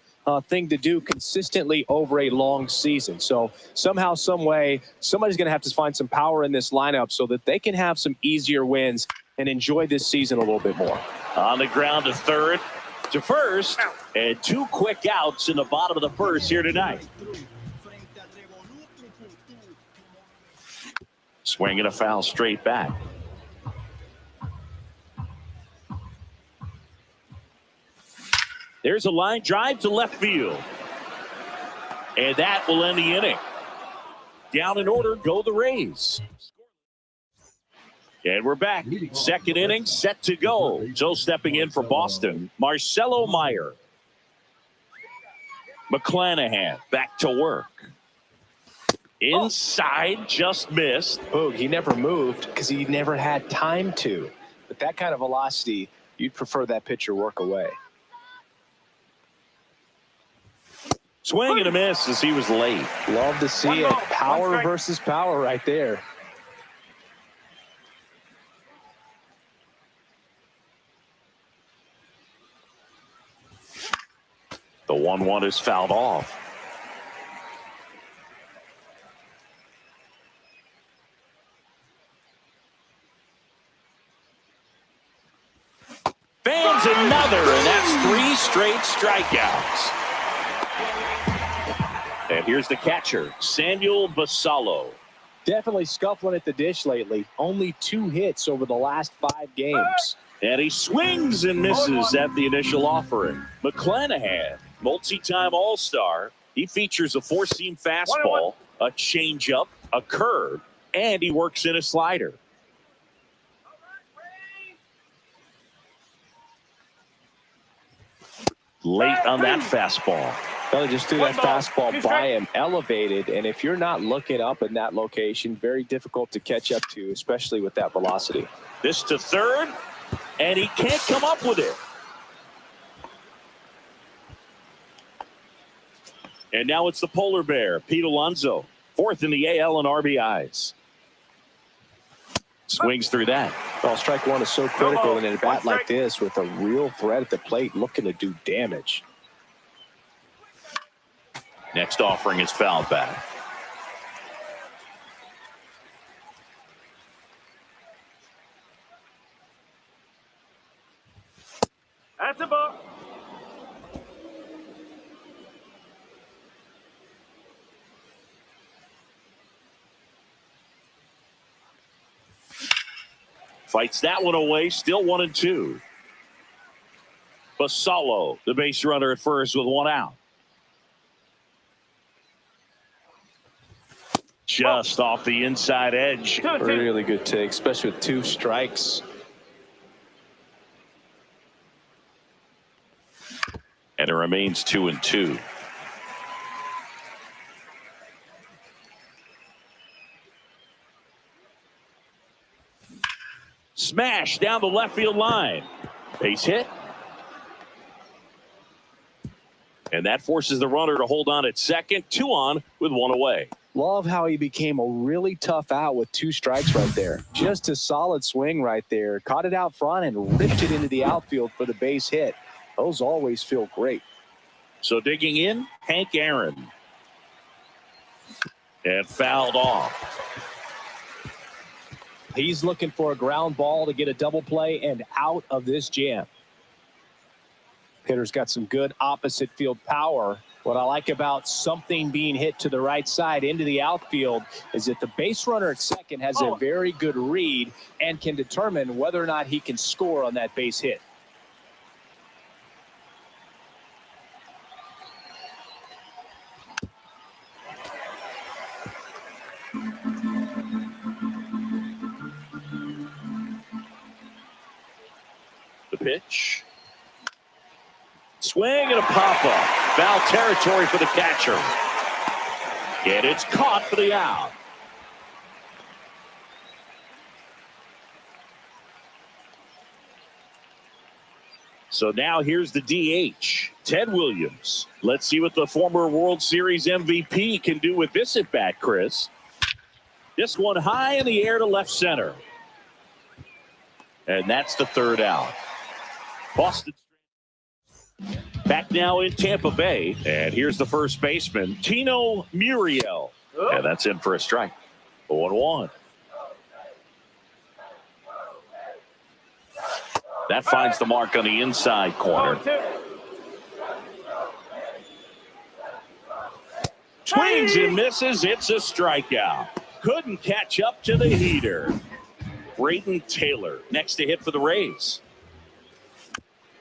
thing to do consistently over a long season. So somehow, some way, somebody's going to have to find some power in this lineup so that they can have some easier wins and enjoy this season a little bit more. On the ground to third, to first, and 2 quick outs in the bottom of the first here tonight. Swinging a foul straight back. There's a line drive to left field. And that will end the inning. Down in order go the Rays. And we're back. Second inning set to go. So stepping in for Boston, Marcelo Meyer. McClanahan back to work. Inside, just missed. Boog, he never moved because he never had time to. But that kind of velocity, you'd prefer that pitcher work away. Swing and a miss as he was late. Love to see it. Power versus power right there. The 1-1 is fouled off. strikeouts. And here's the catcher, Samuel Basallo. Definitely scuffling at the dish lately. Only 2 hits over the last 5 games. And he swings and misses at the initial offering. McClanahan, multi-time All-Star. He features a 4-seam fastball, a changeup, a curve, and he works in a slider. Late on that fastball. Well, he just threw that fastball by him, elevated, and if you're not looking up in that location, very difficult to catch up to, especially with that velocity. This to third, and he can't come up with it. And now it's the polar bear, Pete Alonso, 4th in the AL in RBIs. Swings through that. Well, strike one is so critical in a bat like this with a real threat at the plate looking to do damage. Next offering is fouled back. That's a ball. Fights that one away, still 1-2. Basallo, the base runner at first with 1 out. Just off the inside edge. Really good take, especially with 2 strikes. And it remains 2-2. Smash down the left field line. Base hit. And that forces the runner to hold on at second. 2 on with 1 away. Love how he became a really tough out with 2 strikes right there. Just a solid swing right there. Caught it out front and ripped it into the outfield for the base hit. Those always feel great. So digging in, Hank Aaron. And fouled off. He's looking for a ground ball to get a double play and out of this jam. Hitter's got some good opposite field power. What I like about something being hit to the right side into the outfield is that the base runner at second has a very good read and can determine whether or not he can score on that base hit. The pitch. Swing and a pop-up. Foul territory for the catcher. And it's caught for the out. So now here's the DH, Ted Williams. Let's see what the former World Series MVP can do with this at bat, Chris. This one high in the air to left center. And that's the 3rd out. Boston back now in Tampa Bay. And here's the first baseman, Tino Muriel. And that's in for a strike. 0-1. That finds the mark on the inside corner. Swings and misses. It's a strikeout. Couldn't catch up to the heater. Braden Taylor next to hit for the Rays.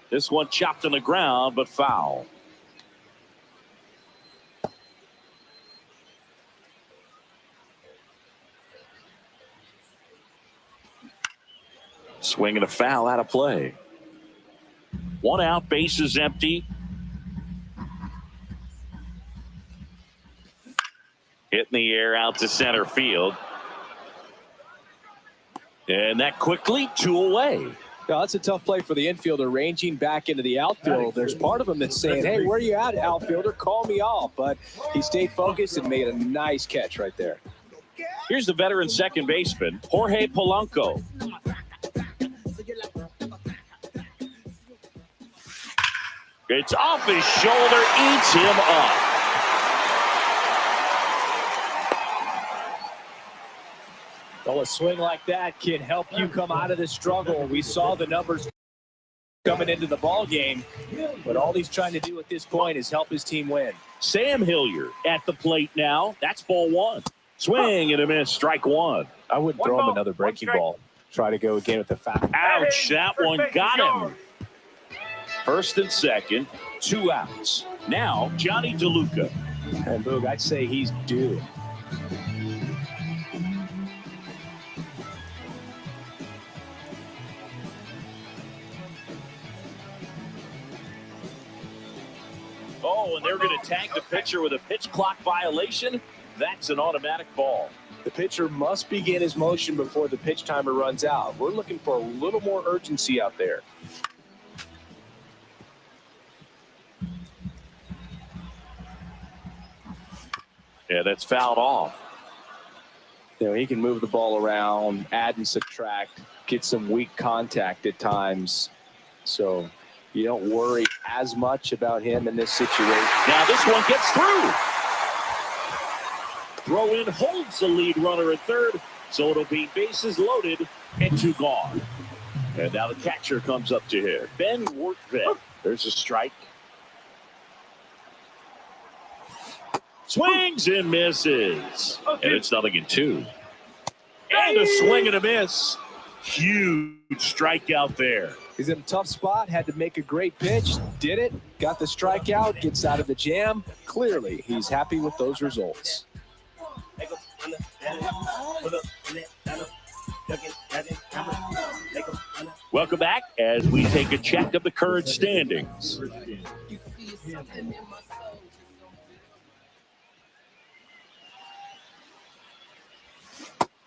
This one chopped on the ground, but foul. Swing and a foul out of play. 1 out, bases empty. Hit in the air out to center field. And that quickly 2 away. Yeah, that's a tough play for the infielder ranging back into the outfield. There's part of him that's saying, hey, where are you at, outfielder? Call me off. But he stayed focused and made a nice catch right there. Here's the veteran second baseman, Jorge Polanco. It's off his shoulder, eats him up. Well, a swing like that can help you come out of this struggle. We saw the numbers coming into the ball game. But all he's trying to do at this point is help his team win. Sam Hilliard at the plate now. That's ball one. Swing and a miss. Strike one. I wouldn't throw him another breaking ball. Try to go again with the foul. Ouch, that one got him. First and second, 2 outs. Now, Johnny DeLuca. And Boog, I'd say he's due. Oh, and they're going to tag the pitcher with a pitch clock violation. That's an automatic ball. The pitcher must begin his motion before the pitch timer runs out. We're looking for a little more urgency out there. Yeah, that's fouled off. You know, he can move the ball around, add and subtract, get some weak contact at times. So you don't worry as much about him in this situation. Now this one gets through. Throw in holds the lead runner at third, so it'll be bases loaded and 2 gone. And now the catcher comes up to him. Ben Workvet. There's a strike. Swings and misses. And it's 0-2. And a swing and a miss. Huge strikeout there. He's in a tough spot, had to make a great pitch, did it, got the strikeout, gets out of the jam. Clearly, he's happy with those results. Welcome back as we take a check of the current standings.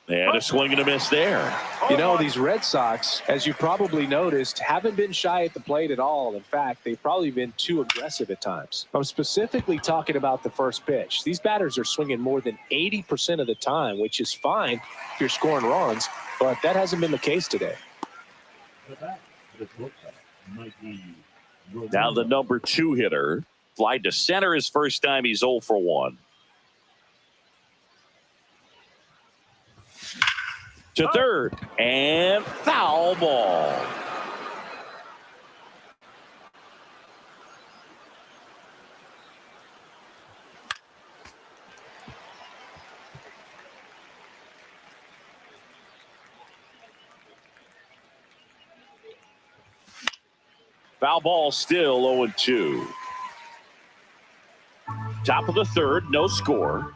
And a swing and a miss there. You know, these Red Sox, as you probably noticed, haven't been shy at the plate at all. In fact, they've probably been too aggressive at times. I'm specifically talking about the first pitch. These batters are swinging more than 80% of the time, which is fine if you're scoring runs, but that hasn't been the case today. Now the number 2 hitter. Flied to center his first time. He's 0 for 1. To third, and foul ball. Foul ball still 0-2. Top of the third, no score.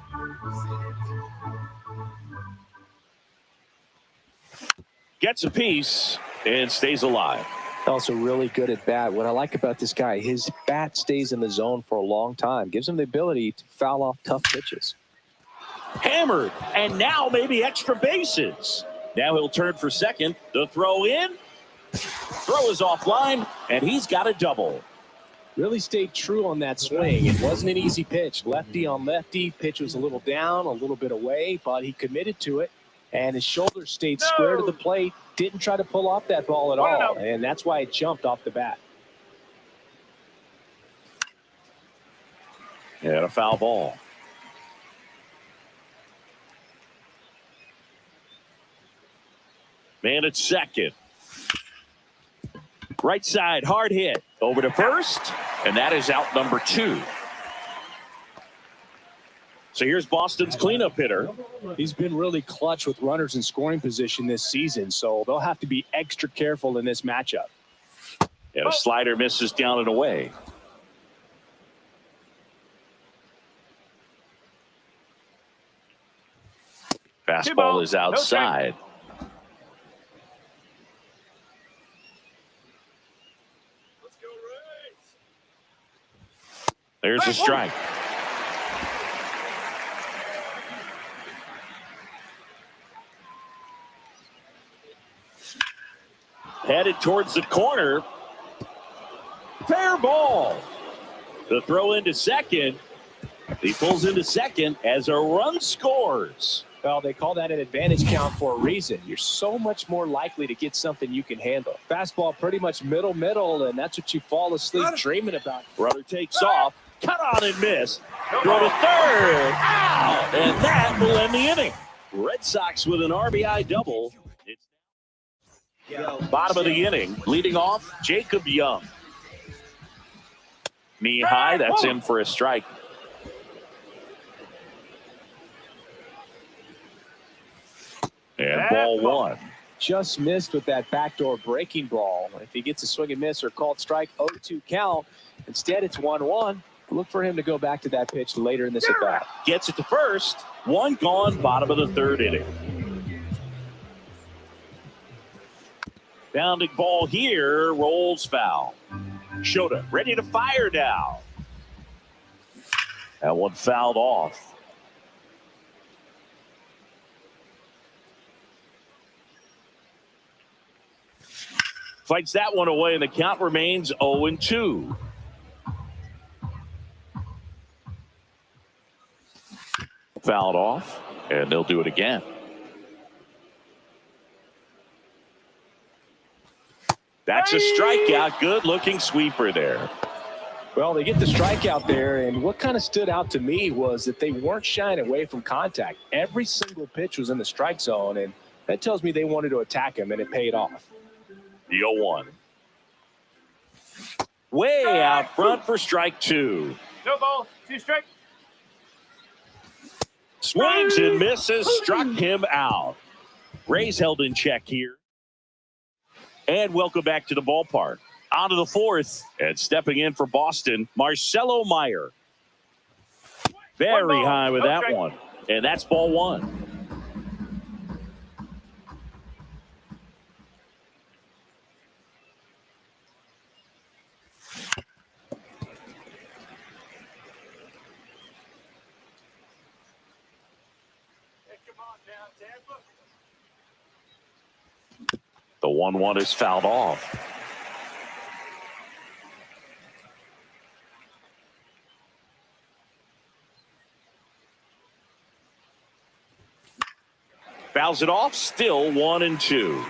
Gets a piece and stays alive. Also really good at bat. What I like about this guy, his bat stays in the zone for a long time. Gives him the ability to foul off tough pitches. Hammered, and now maybe extra bases. Now he'll turn for second. The throw in. Throw is offline, and he's got a double. Really stayed true on that swing. It wasn't an easy pitch. Lefty on lefty. Pitch was a little down, a little bit away, but he committed to it. And his shoulders stayed square to the plate. Didn't try to pull off that ball at all. And that's why it jumped off the bat. And a foul ball. Man at second. Right side, hard hit. Over to first. And that is out number 2. So here's Boston's cleanup hitter. He's been really clutch with runners in scoring position this season, so they'll have to be extra careful in this matchup. And a slider misses down and away. Fastball is outside. There's a strike. Headed towards the corner. Fair ball. The throw into second. He pulls into second as a run scores. Well, they call that an advantage count for a reason. You're so much more likely to get something you can handle. Fastball pretty much middle, and that's what you fall asleep dreaming about. Runner takes off. Cut on and miss. Throw to third. Out. And that will end the inning. Red Sox with an RBI double. Bottom of the inning, leading off, Jacob Young. Knee high, that's in for a strike. And ball one. Just missed with that backdoor breaking ball. If he gets a swing and miss or called strike, 0-2 count. Instead, it's 1-1. Look for him to go back to that pitch later in this at bat. Gets it to first. One gone, bottom of the third inning. Bounding ball here, rolls foul. Shota ready to fire now. That one fouled off. Fights that one away, and the count remains 0-2. Fouled off, and they'll do it again. That's a strikeout. Good-looking sweeper there. Well, they get the strikeout there, and what kind of stood out to me was that they weren't shying away from contact. Every single pitch was in the strike zone, and that tells me they wanted to attack him, and it paid off. The 0-1. Way out front for strike two. No ball, 2 strikes. Swings and misses, struck him out. Ray's held in check here. And welcome back to the ballpark. On to the fourth, and stepping in for Boston, Marcelo Meyer. Very high with that one, and that's ball one. The 1-1 is fouled off. Fouls it off, still 1-2.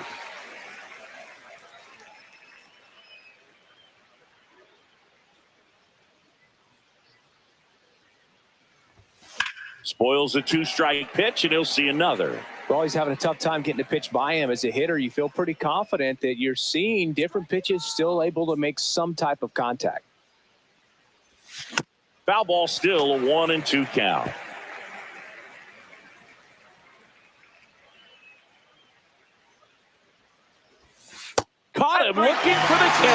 Spoils a 2-strike pitch, and he'll see another. Well, he's having a tough time getting a pitch by him. As a hitter, you feel pretty confident that you're seeing different pitches still able to make some type of contact. Foul ball, still a 1-2 count. Caught him looking for the K.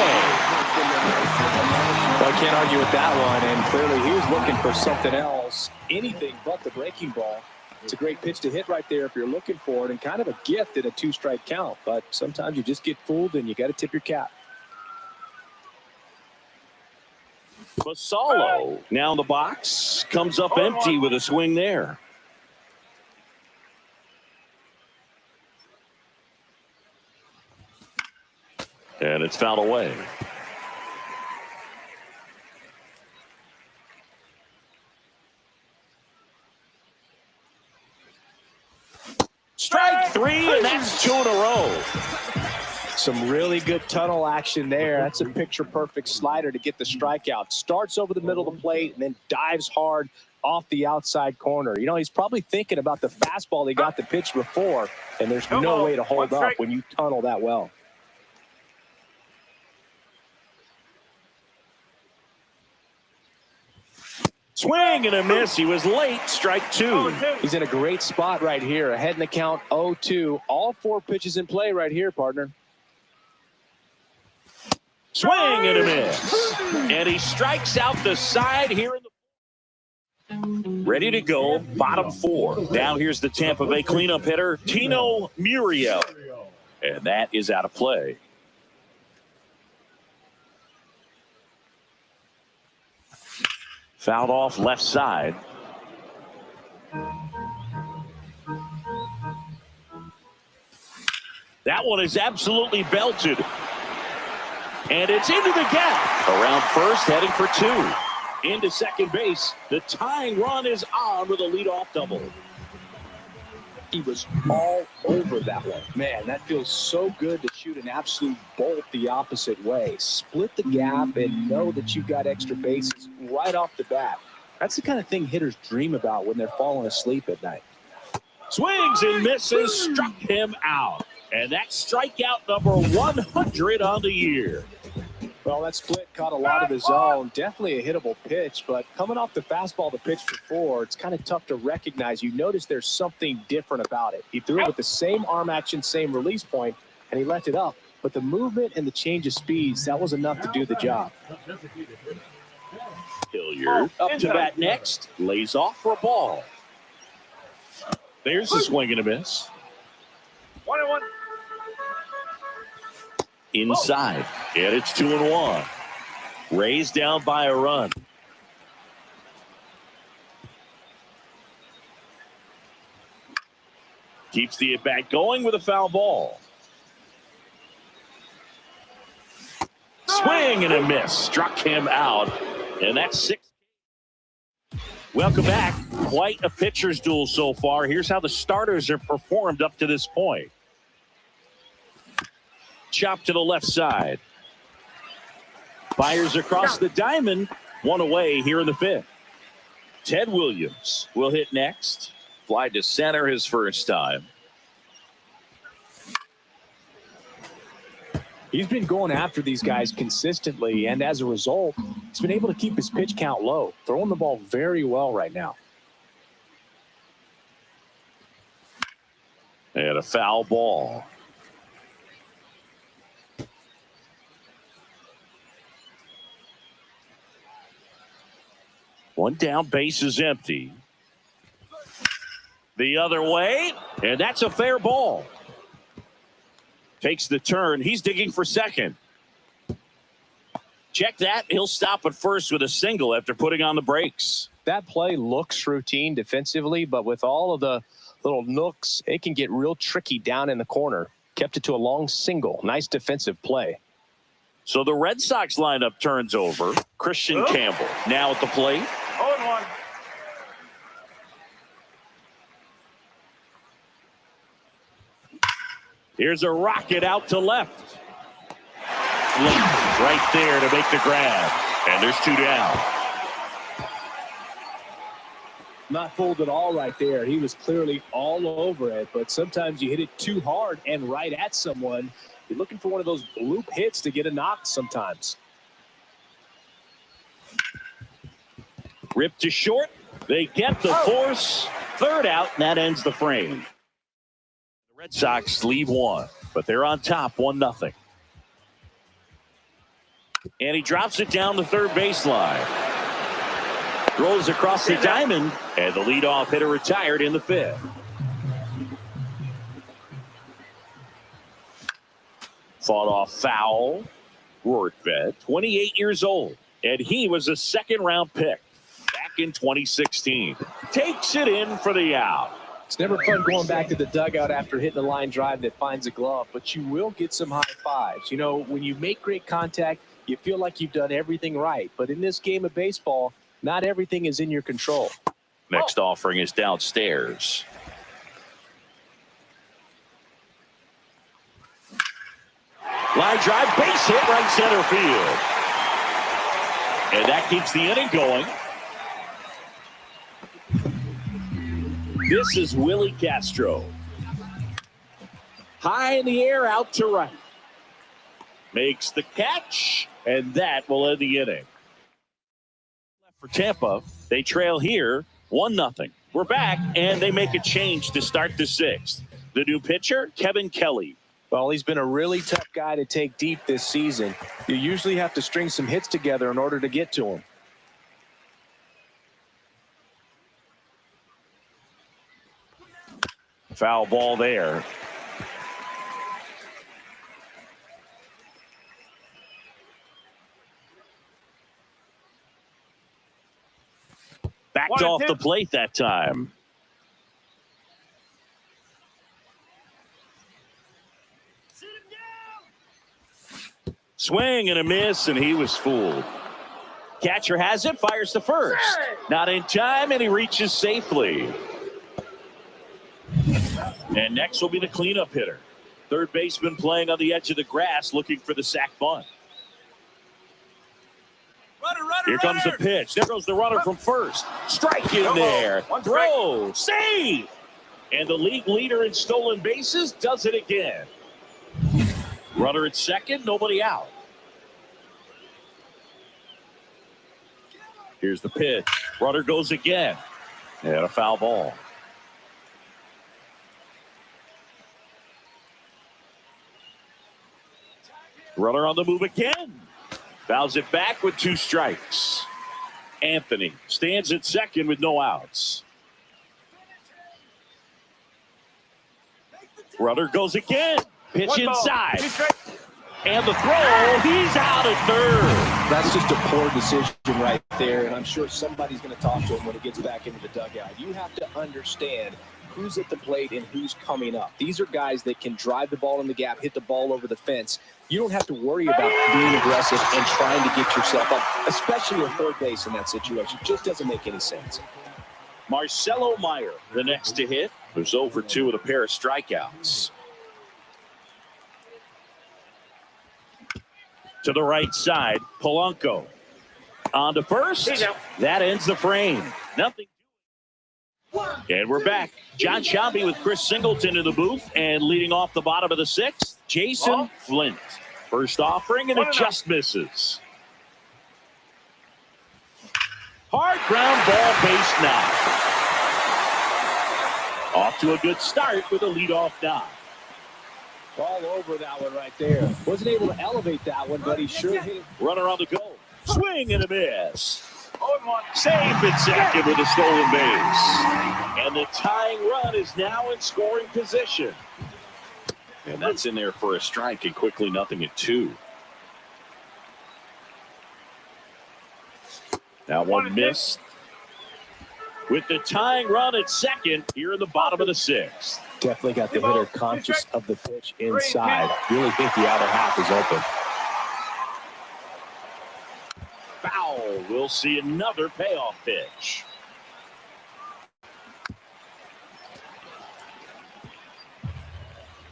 Well, I can't argue with that one, and clearly he was looking for something else, anything but the breaking ball. It's a great pitch to hit right there if you're looking for it, and kind of a gift at a 2-strike count. But sometimes you just get fooled, and you got to tip your cap. Masalo now in the box, comes up empty with a swing there. And it's fouled away. Strike three, and that's 2 in a row. Some really good tunnel action there. That's a picture-perfect slider to get the strikeout. Starts over the middle of the plate and then dives hard off the outside corner. You know, he's probably thinking about the fastball he got the pitch before, and there's no way to hold up when you tunnel that well. Swing and a miss. He was late. Strike two. He's in a great spot right here. Ahead in the count, 0-2. All 4 pitches in play right here, partner. Swing and a miss. And he strikes out the side here in the. Ready to go. Bottom 4. Now here's the Tampa Bay cleanup hitter, Tino Muriel. And that is out of play. Fouled off left side. That one is absolutely belted. And it's into the gap. Around first, heading for 2. Into second base. The tying run is on with a leadoff double. He was all over that one. Man, that feels so good to shoot an absolute bolt the opposite way. Split the gap and know that you've got extra bases right off the bat. That's the kind of thing hitters dream about when they're falling asleep at night. Swings and misses, struck him out. And that's strikeout number 100 on the year. Well, that split caught a lot of his own. Definitely a hittable pitch, but coming off the fastball the pitch before, it's kind of tough to recognize. You notice there's something different about it. He threw it with the same arm action, same release point, and he left it up. But the movement and the change of speeds, that was enough to do the job. Hilliard up to bat next. Lays off for a ball. There's the swing and a miss. 1-1. Inside, and it's 2-1. Rays down by a run. Keeps the at-bat going with a foul ball. Swing and a miss. Struck him out, and that's 6. Welcome back. Quite a pitcher's duel so far. Here's how the starters have performed up to this point. Chop to the left side. Fires across the diamond. One away here in the 5th. Ted Williams will hit next. Fly to center his first time. He's been going after these guys consistently, and as a result, he's been able to keep his pitch count low. Throwing the ball very well right now. And a foul ball. One down, base is empty. The other way, and that's a fair ball. Takes the turn. He's digging for second. Check that. He'll stop at first with a single after putting on the brakes. That play looks routine defensively, but with all of the little nooks, it can get real tricky down in the corner. Kept it to a long single. Nice defensive play. So the Red Sox lineup turns over. Christian Campbell now at the plate. 0-1. Here's a rocket out to left. Right there to make the grab. And there's 2 down. Not fooled at all right there. He was clearly all over it, but sometimes you hit it too hard and right at someone. You're looking for one of those bloop hits to get a knock sometimes. Ripped to short. They get the force. Third out, and that ends the frame. The Red Sox leave one, but they're on top 1-0. And he drops it down the third baseline. Throws across the diamond, and the leadoff hitter retired in the 5th. Fought off foul. Rortvedt, 28 years old, and he was a second-round pick back in 2016. Takes it in for the out. It's never fun going back to the dugout after hitting a line drive that finds a glove, but you will get some high fives. You know, when you make great contact, you feel like you've done everything right. But in this game of baseball, not everything is in your control. Next offering is downstairs. Line drive, base hit, right center field. And that keeps the inning going. This is Willie Castro. High in the air, out to right. Makes the catch, and that will end the inning. For Tampa, they trail here 1-0. We're back, and they make a change to start the 6th. The new pitcher, Kevin Kelly. Well, he's been a really tough guy to take deep this season. You usually have to string some hits together in order to get to him. Foul ball there. Backed off the plate that time. Swing and a miss, and he was fooled. Catcher has it, fires to first. Not in time, and he reaches safely. And next will be the cleanup hitter. Third baseman playing on the edge of the grass, looking for the sac bunt. Here comes the pitch. There goes the runner from first. Strike in there. Throw. Save. And the league leader in stolen bases does it again. Runner at second, nobody out. Here's the pitch. Runner goes again. And a foul ball. Runner on the move again. Fouls it back with 2 strikes. Anthony stands at second with no outs. Runner goes again. Pitch inside. And the throw, he's out at third. That's just a poor decision right there, and I'm sure somebody's going to talk to him when he gets back into the dugout. You have to understand who's at the plate and who's coming up. These are guys that can drive the ball in the gap, hit the ball over the fence. You don't have to worry about being aggressive and trying to get yourself up, especially at third base in that situation. It just doesn't make any sense. Marcelo Meyer, the next to hit, was 0 for 2 with a pair of strikeouts. To the right side, Polanco. On to first. That ends the frame. Nothing. And we're back. John Shelby with Chris Singleton in the booth. And leading off the bottom of the 6th, Jason Flint. First offering, and it just misses. Hard ground ball, base knock. Off to a good start with a leadoff knock. All over that one right there. Wasn't able to elevate that one, but he sure hit it. Runner on the go. Swing and a miss. Safe at second with a stolen base. And the tying run is now in scoring position. And that's in there for a strike, and quickly 0-2. That one missed. With the tying run at second here in the bottom of the 6th. Definitely got the hitter conscious of the pitch inside. Really think the outer half is open. Foul. We'll see another payoff pitch.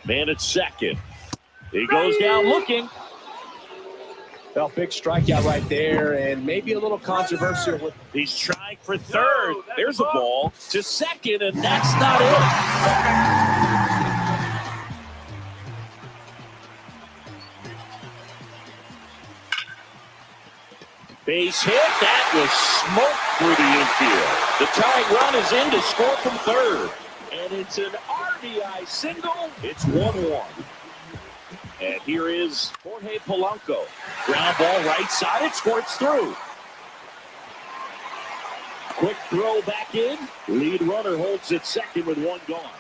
Man at second. He goes down looking. Well, big strikeout right there, and maybe a little controversial. He's trying for third. There's a ball to second, and that's not it. Base hit. That was smoke through the infield. The tying run is in to score from third. And it's an RBI single. It's 1-1. And here is Jorge Polanco. Ground ball right side. It squirts through. Quick throw back in. Lead runner holds at second with 1 gone.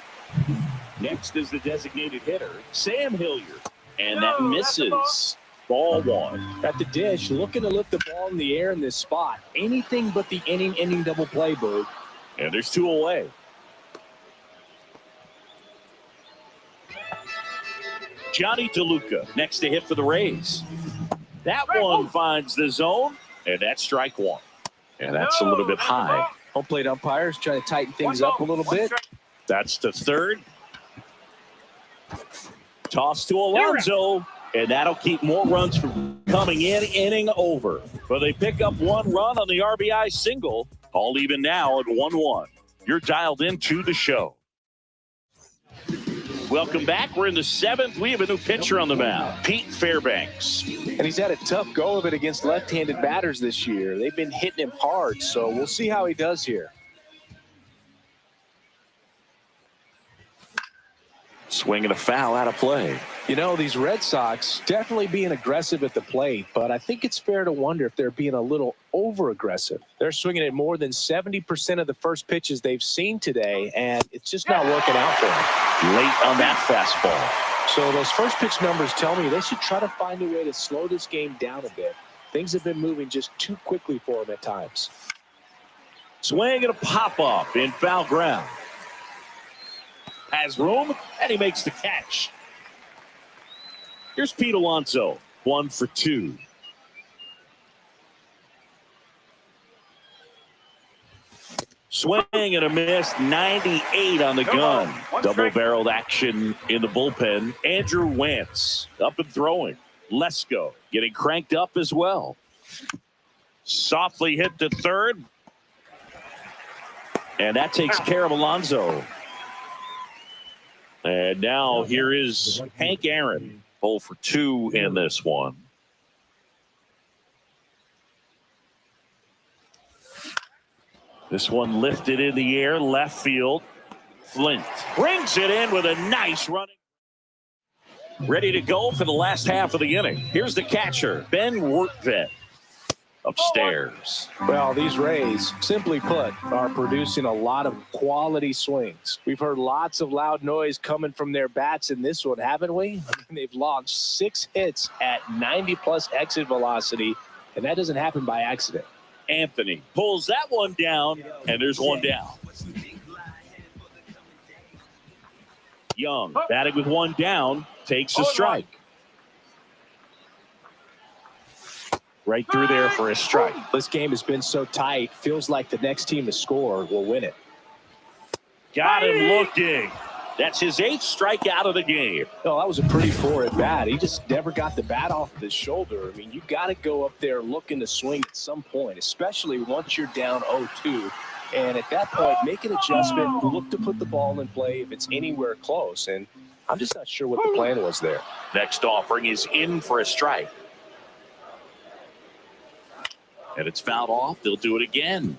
Next is the designated hitter, Sam Hilliard. And that misses. Ball 1. At the dish, looking to lift the ball in the air in this spot. Anything but the inning double play, Bird. And there's 2 away. Johnny DeLuca next to hit for the Rays. That one finds the zone, and that's strike 1. And that's a little bit high. Home plate umpires trying to tighten things up a little bit. That's to third. Toss to Alonso, and that'll keep more runs from coming in. Inning over. But they pick up 1 run on the RBI single. All even now at 1-1. You're dialed into the show. Welcome back. We're in the 7th. We have a new pitcher on the mound, Pete Fairbanks. And he's had a tough go of it against left-handed batters this year. They've been hitting him hard, so we'll see how he does here. Swing and a foul out of play. You know, these Red Sox definitely being aggressive at the plate, but I think it's fair to wonder if they're being a little over-aggressive. They're swinging at more than 70% of the first pitches they've seen today, and it's just not working out for them. Late on that fastball. So those first pitch numbers tell me they should try to find a way to slow this game down a bit. Things have been moving just too quickly for them at times. Swing and a pop-up in foul ground. Has room, and he makes the catch. Here's Pete Alonso, 1 for 2. Swing and a miss, 98 on the gun. Double-barreled action in the bullpen. Andrew Wentz up and throwing. Lesko getting cranked up as well. Softly hit to third. And that takes care of Alonso. And now here is Hank Aaron. 0 for 2 in this one. This one lifted in the air, left field. Flint brings it in with a nice running. Ready to go for the last half of the inning. Here's the catcher, Ben Wortvet, upstairs. Well, these Rays, simply put, are producing a lot of quality swings. We've heard lots of loud noise coming from their bats in this one, haven't we? I mean, they've launched 6 hits at 90-plus exit velocity, and that doesn't happen by accident. Anthony pulls that one down, and there's one down. Young, batting with one down, takes a strike. Right through there for a strike. This game has been so tight, feels like the next team to score will win it. Got him looking. That's his 8th strikeout of the game. Oh, that was a pretty poor at bat. He just never got the bat off of his shoulder. I mean, you got to go up there looking to swing at some point, especially once you're down 0-2. And at that point, make an adjustment, look to put the ball in play if it's anywhere close. And I'm just not sure what the plan was there. Next offering is in for a strike. And it's fouled off. They'll do it again.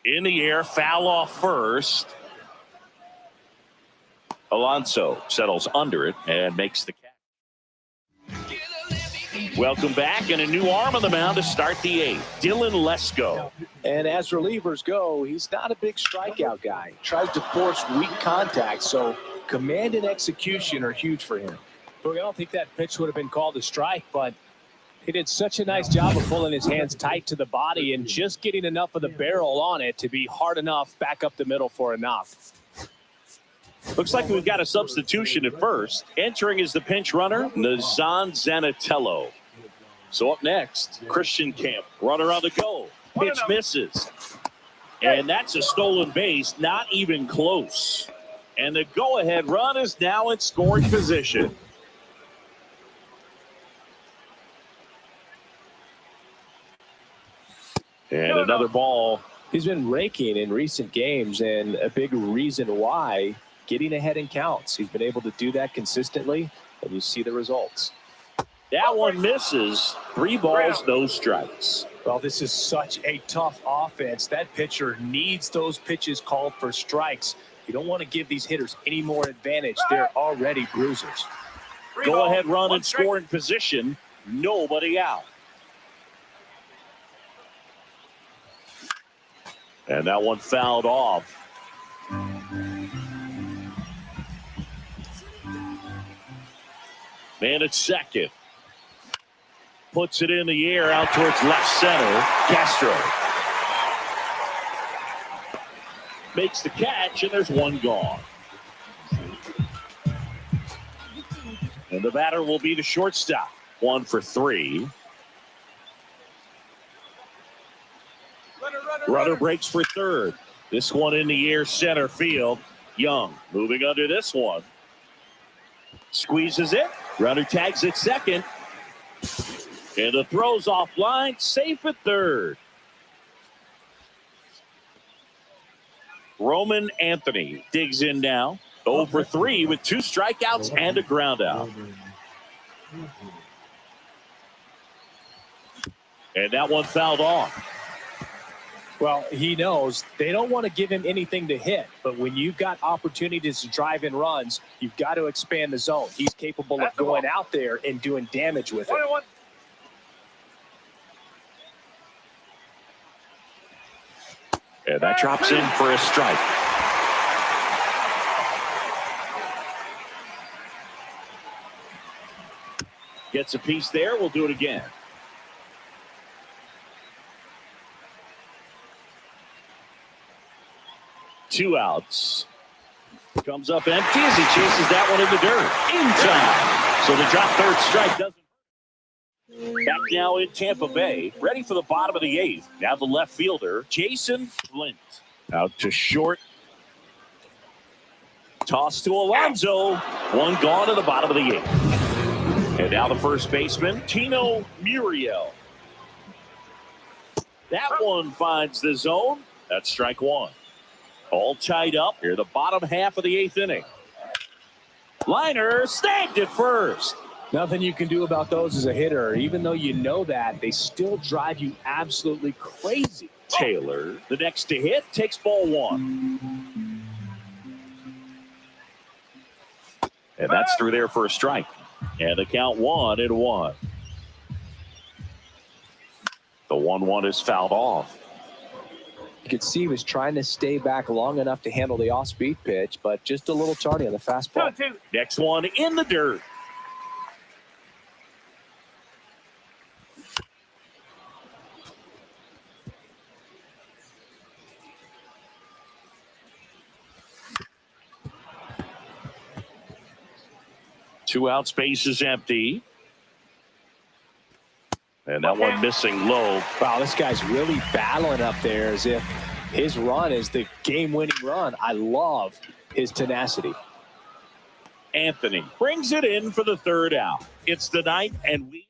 In the air, foul off first. Alonso settles under it and makes the catch. Welcome back, and a new arm on the mound to start the 8th. Dylan Lesko. And as relievers go, he's not a big strikeout guy. Tries to force weak contact, so command and execution are huge for him. Look, I don't think that pitch would have been called a strike, but he did such a nice job of pulling his hands tight to the body and just getting enough of the barrel on it to be hard enough back up the middle for a knock. Looks like we've got a substitution at first. Entering is the pinch runner, Nazan Zanatello. So up next, Christian Camp, runner on the go. Pitch misses. And that's a stolen base, not even close. And the go-ahead run is now in scoring position. And another ball. He's been raking in recent games, and a big reason why, getting ahead in counts. He's been able to do that consistently, and you see the results. That one misses. 3 balls, no strikes. Well, this is such a tough offense. That pitcher needs those pitches called for strikes. You don't want to give these hitters any more advantage. They're already bruisers. Go-ahead run in scoring position. Nobody out. And that one fouled off. Man at second. Puts it in the air out towards left center. Castro makes the catch, and there's one gone. And the batter will be the shortstop. 1 for 3. Runner breaks for third. This one in the air, center field. Young moving under this one. Squeezes it. Runner tags at second. And the throw's offline. Safe at third. Roman Anthony digs in now. 0 for 3 with 2 strikeouts and a ground out. And that one fouled off. Well, he knows they don't want to give him anything to hit, but when you've got opportunities to drive in runs, you've got to expand the zone. He's capable of going out there and doing damage with it. And that drops in for a strike. Gets a piece there. We'll do it again. Two outs. Comes up empty as he chases that one in the dirt. In time. So the drop third strike doesn't. Back now in Tampa Bay. Ready for the bottom of the 8th. Now the left fielder, Jason Flint. Out to short. Toss to Alonso. One gone to the bottom of the 8th. And now the first baseman, Tino Muriel. That one finds the zone. That's strike 1. All tied up here, the bottom half of the 8th inning. Liner snagged at first. Nothing you can do about those as a hitter. Even though you know that, they still drive you absolutely crazy. Taylor, the next to hit, takes ball 1. And that's through there for a strike. And the count 1-1. The 1-1 is fouled off. You could see he was trying to stay back long enough to handle the off-speed pitch, but just a little tardy on the fastball. 2-2. Next one in the dirt. Two out, space is empty. And that one missing low. Wow, this guy's really battling up there as if his run is the game-winning run. I love his tenacity. Anthony brings it in for the 3rd out. It's the 9th, and we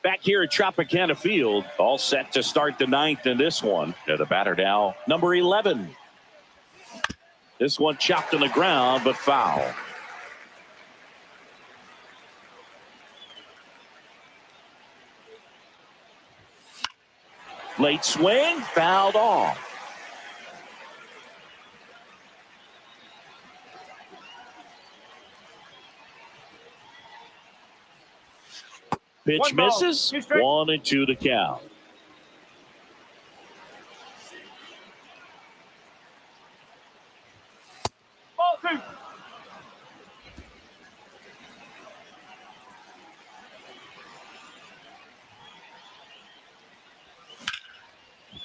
back here at Tropicana Field, all set to start the 9th in this one. And the batter now, number 11. This one chopped on the ground, but foul. Late swing, fouled off. Pitch misses. 1-2 the count. Ball 2.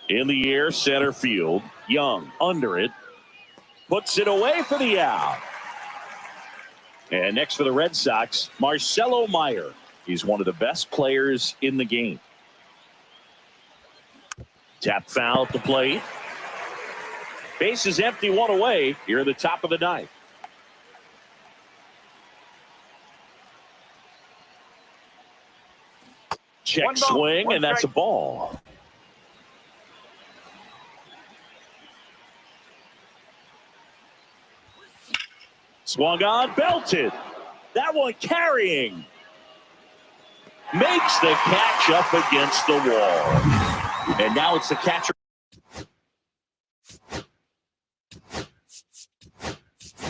In the air, center field. Young under it. Puts it away for the out. And next for the Red Sox, Marcelo Meyer. He's one of the best players in the game. Tap foul at the plate. Base is empty, 1 away. Here at the top of the 9th. Check swing, and that's a ball. Swung on, belted. That one carrying. Makes the catch up against the wall. And now it's the catcher.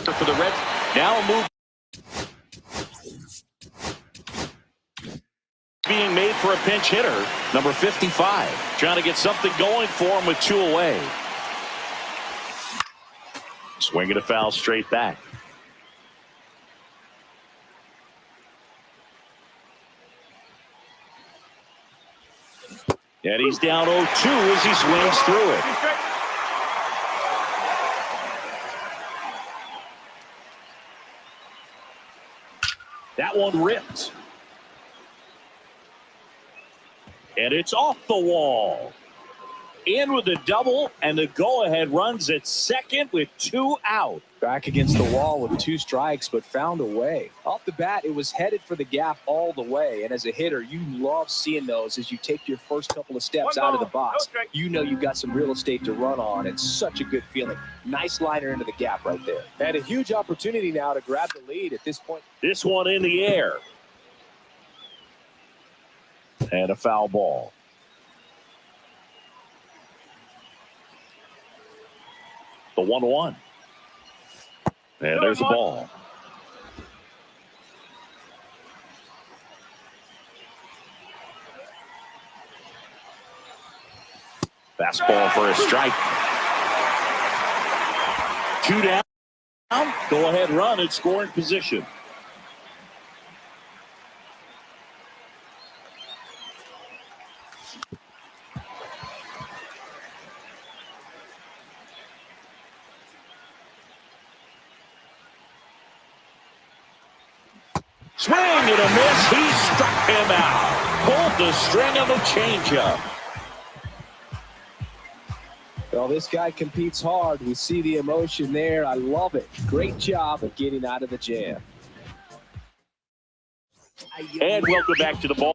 For the Reds. Now a move. Being made for a pinch hitter. Number 55. Trying to get something going for him with 2 away. Swinging a foul straight back. And he's down 0-2 as he swings through it. That one ripped. And it's off the wall. In with the double, and the go-ahead runs at second with 2 out. Back against the wall with 2 strikes, but found a way. Off the bat, it was headed for the gap all the way. And as a hitter, you love seeing those as you take your first couple of steps out of the box. You know you've got some real estate to run on. It's such a good feeling. Nice liner into the gap right there. And a huge opportunity now to grab the lead at this point. This one in the air. And a foul ball. The 1-1. And there's the ball. Fastball for a strike. 2 down. Go ahead run in scoring position. Swing and a miss. He struck him out. Pulled the string of the changeup. Well, this guy competes hard. We see the emotion there. I love it. Great job of getting out of the jam. And welcome back to the ball.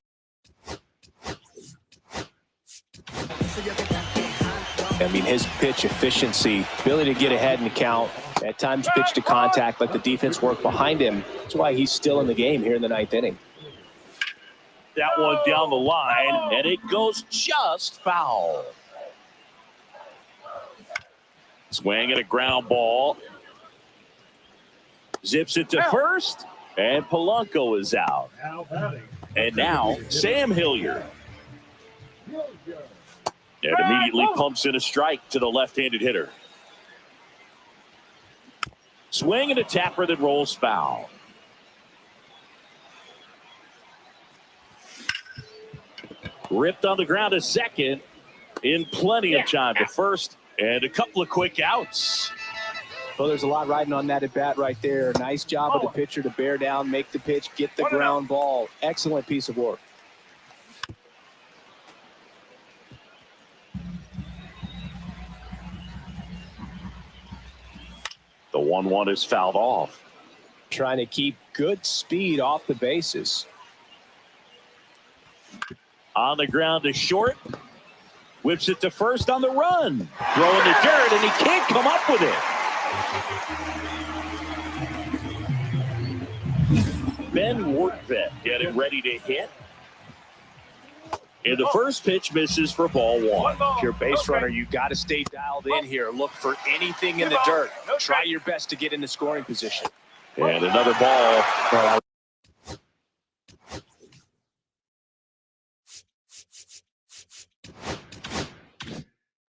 I mean, his pitch efficiency, ability to get ahead in the count, at times pitch to contact, let the defense work behind him. That's why he's still in the game here in the 9th inning. That one down the line, and it goes just foul. Swing and a ground ball. Zips it to first, and Polanco is out. And now Sam Hilliard. And immediately pumps in a strike to the left-handed hitter. Swing and a tapper that rolls foul. Ripped on the ground to second in plenty of time to first, and a couple of quick outs. Well, there's a lot riding on that at bat right there. Nice job of the pitcher to bear down, make the pitch, get the ground ball. Excellent piece of work. The 1-1 is fouled off. Trying to keep good speed off the bases. On the ground to short. Whips it to first on the run. Throwing the dirt, and he can't come up with it. Ben Wortvet getting ready to hit. And the first pitch misses for ball one. If you're a base runner, you got to stay dialed in here. Look for anything in the dirt. Try your best to get in the scoring position. And another ball.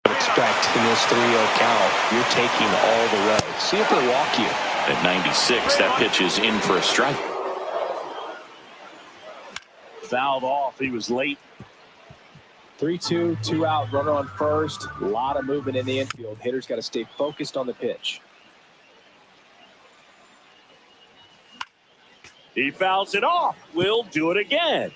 Expect in this 3-0 count, you're taking all the way. See if they walk you. At 96, that pitch is in for a strike. Fouled off. He was late. 3-2, 2 out, runner on first. A lot of movement in the infield. Hitter's got to stay focused on the pitch. He fouls it off. We'll do it again.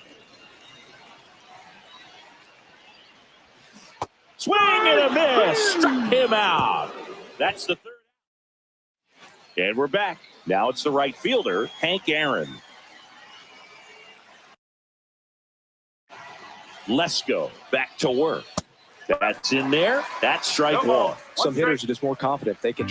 Swing and a miss. Struck him out. That's the third. And we're back. Now it's the right fielder, Hank Aaron. Lesko back to work. That's in there. That's strike one. Some hitters are just more confident they can.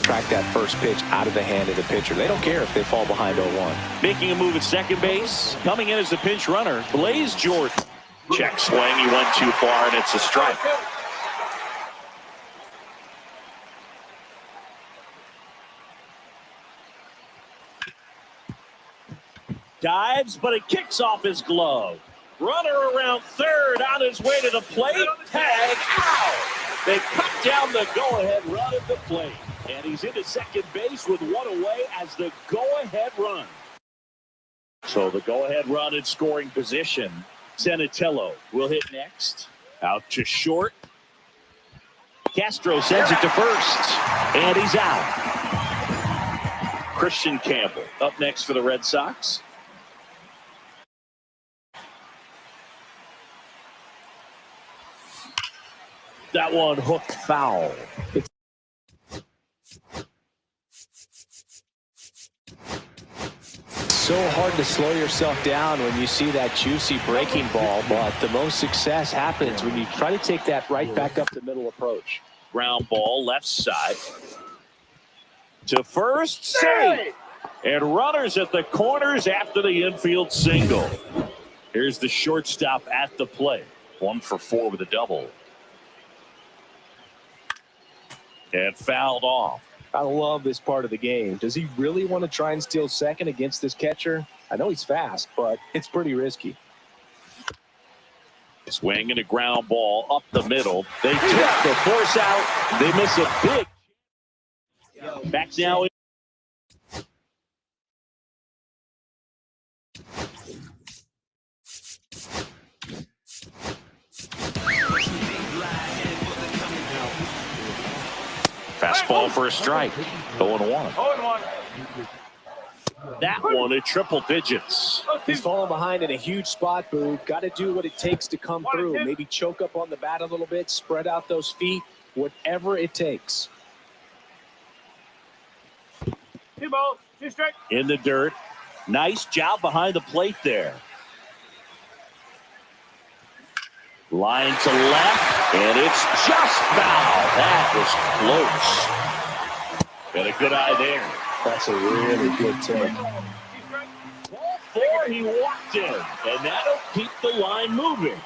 Track that first pitch out of the hand of the pitcher. They don't care if they fall behind 0-1. Making a move at second base. Coming in as the pinch runner, Blaze Jordan. Check swing. He went too far, and it's a strike. Dives, but it kicks off his glove. Runner around third on his way to the plate. Tag out. They cut down the go-ahead run at the plate. And he's into second base with one away as the go-ahead run. So the go-ahead run in scoring position. Senatello will hit next. Out to short. Castro sends it to first. And he's out. Christian Campbell up next for the Red Sox. That one hooked foul. So hard to slow yourself down when you see that juicy breaking ball, but the most success happens when you try to take that right back up the middle approach. Ground ball left side. To first, safe. And runners at the corners after the infield single. Here's the shortstop at the plate. 1 for 4 with a double. And fouled off. I love this part of the game. Does he really want to try and steal second against this catcher? I know he's fast, but it's pretty risky. Swing and a ground ball up the middle. They took the force out. They miss a big. Back now. Fastball for a strike. 0-1. That one at triple digits. He's falling behind in a huge spot, Boo. Got to do what it takes to come through. Maybe choke up on the bat a little bit, spread out those feet, whatever it takes. 2 balls, 2 strikes. In the dirt. Nice job behind the plate there. Line to left, and it's just foul. That was close. Got a good eye there. That's a really good take. Ball 4, he walked in, and that'll keep the line moving.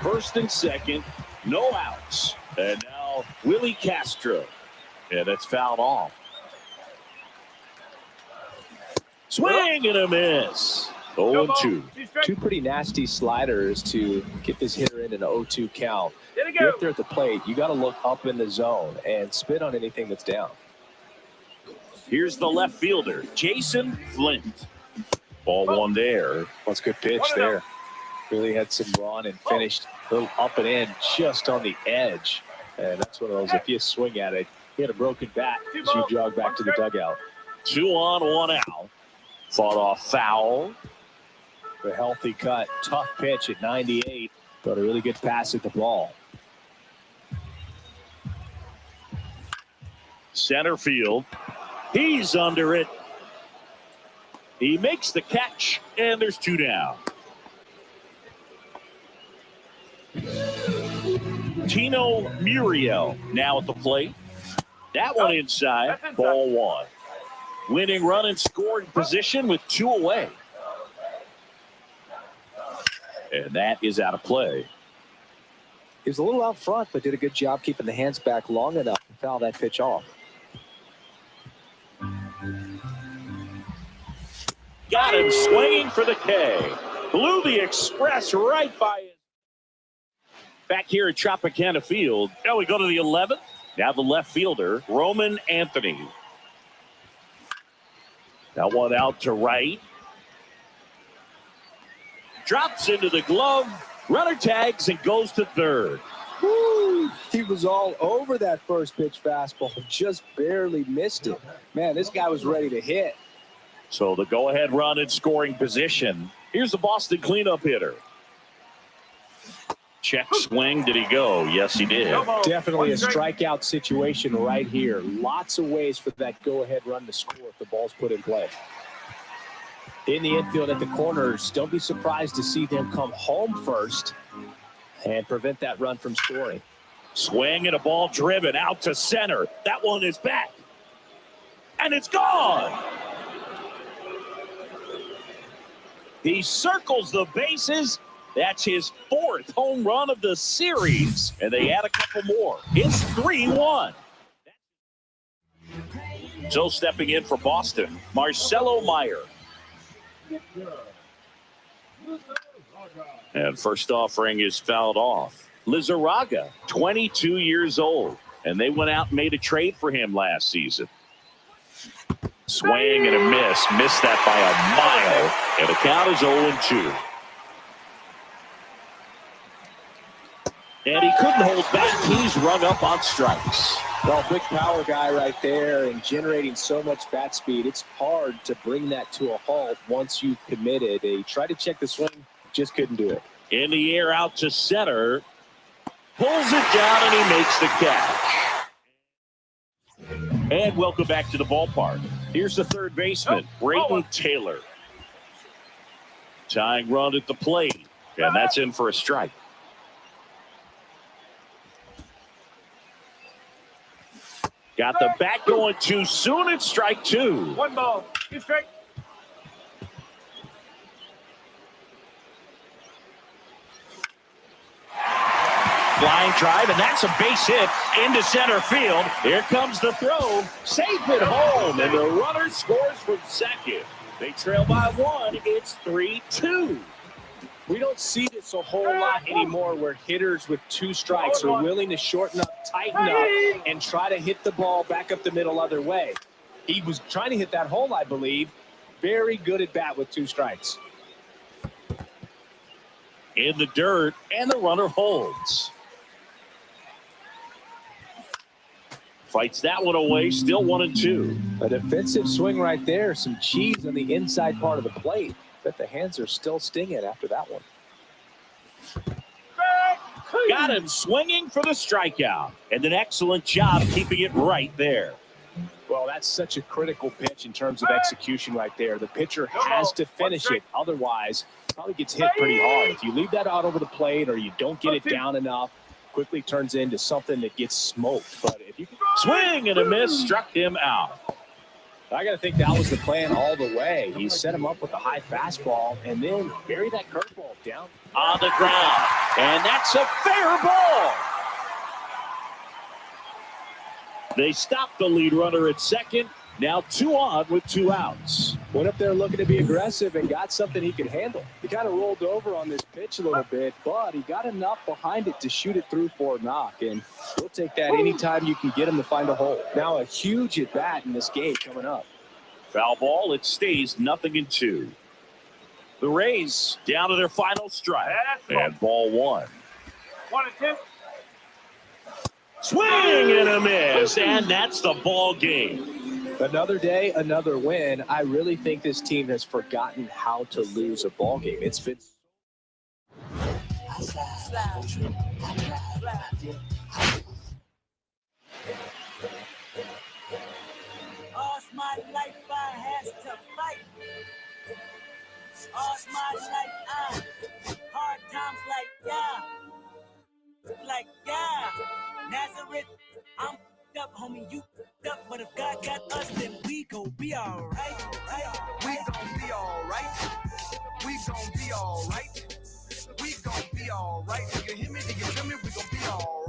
First and second, no outs. And now Willie Castro. Yeah, that's fouled off. Swing and a miss. 0-2. Two pretty nasty sliders to get this hitter in an 0-2 count. You're up there at the plate. You got to look up in the zone and spit on anything that's down. Here's the left fielder, Jason Flint. Ball 1 there. That's a good pitch there. Really had some run and finished a little up and in just on the edge. And that's one of those, if you swing at it, you had a broken bat as you jog back to the dugout. 2 on, 1 out. Fought off foul. A healthy cut. Tough pitch at 98, but a really good pass at the ball. Center field. He's under it. He makes the catch, and there's 2 down. Tino Muriel now at the plate. That one inside. Ball 1. Winning run and scoring position with 2 away. And that is out of play. He was a little out front, but did a good job keeping the hands back long enough to foul that pitch off. Got him swinging for the K. Blew the express right by his. Back here at Tropicana Field. Now we go to the 11th. Now the left fielder, Roman Anthony. That one out to right. Drops into the glove. Runner tags and goes to third. Woo! He was all over that first pitch fastball. Just barely missed it. Man, this guy was ready to hit. So the go-ahead run in scoring position. Here's the Boston cleanup hitter. Check swing. Did he go? Yes, he did. Definitely a strikeout situation right here. Lots of ways for that go-ahead run to score if the ball's put in play. In the infield at the corners, don't be surprised to see them come home first and prevent that run from scoring. Swing and a ball driven out to center. That one is back. And it's gone. He circles the bases. That's his 4th home run of the series. And they add a couple more. It's 3-1. So stepping in for Boston, Marcelo Meyer. And first offering is fouled off. Lizarraga, 22 years old. And they went out and made a trade for him last season. Swing and a miss. Missed that by a mile. And the count is 0-2. And he couldn't hold back. He's rung up on strikes. Well, big power guy right there and generating so much bat speed. It's hard to bring that to a halt once you've committed. He tried to check the swing, just couldn't do it. In the air out to center. Pulls it down and he makes the catch. And welcome back to the ballpark. Here's the third baseman, Brayden Taylor. Tying run at the plate. And that's in for a strike. Got the bat going too soon. It's strike 2. 1 ball. 2 strike. Flying drive, and that's a base hit into center field. Here comes the throw. Safe at home, and the runner scores from second. They trail by 1. It's 3-2. We don't see this a whole lot anymore where hitters with 2 strikes are willing to shorten up, tighten up, and try to hit the ball back up the middle other way. He was trying to hit that hole, I believe. Very good at bat with 2 strikes. In the dirt, and the runner holds. Fights that one away, still 1-2. A defensive swing right there. Some cheese on the inside part of the plate. But the hands are still stinging after that one. Got him swinging for the strikeout. And an excellent job keeping it right there. Well, that's such a critical pitch in terms of execution right there. The pitcher has to finish it. Otherwise, probably gets hit pretty hard. If you leave that out over the plate or you don't get it down enough, quickly turns into something that gets smoked. But if you can Swing and a miss, struck him out. I got to think that was the plan all the way. He set him up with a high fastball and then bury that curveball down On the ground, and that's a fair ball. They stopped the lead runner at second. Now 2 on with 2 outs. Went up there looking to be aggressive and got something he could handle. He kind of rolled over on this pitch a little bit, but he got enough behind it to shoot it through for a knock. And we'll take that anytime you can get him to find a hole. Now a huge at-bat in this game coming up. Foul ball. It stays 0-2. The Rays down to their final strike. And ball 1. 1-2. Swing and a miss, and that's the ball game. Another day, another win. I really think this team has forgotten how to lose a ball game. It's been All my life I has to fight. All my life hard times like Nazareth, I'm up, homie, you up, but if God got us, then we gon' be alright. We gon' be alright. We gon' be alright. We gon' be alright. Do you hear me? Do you feel me? We gon' be alright.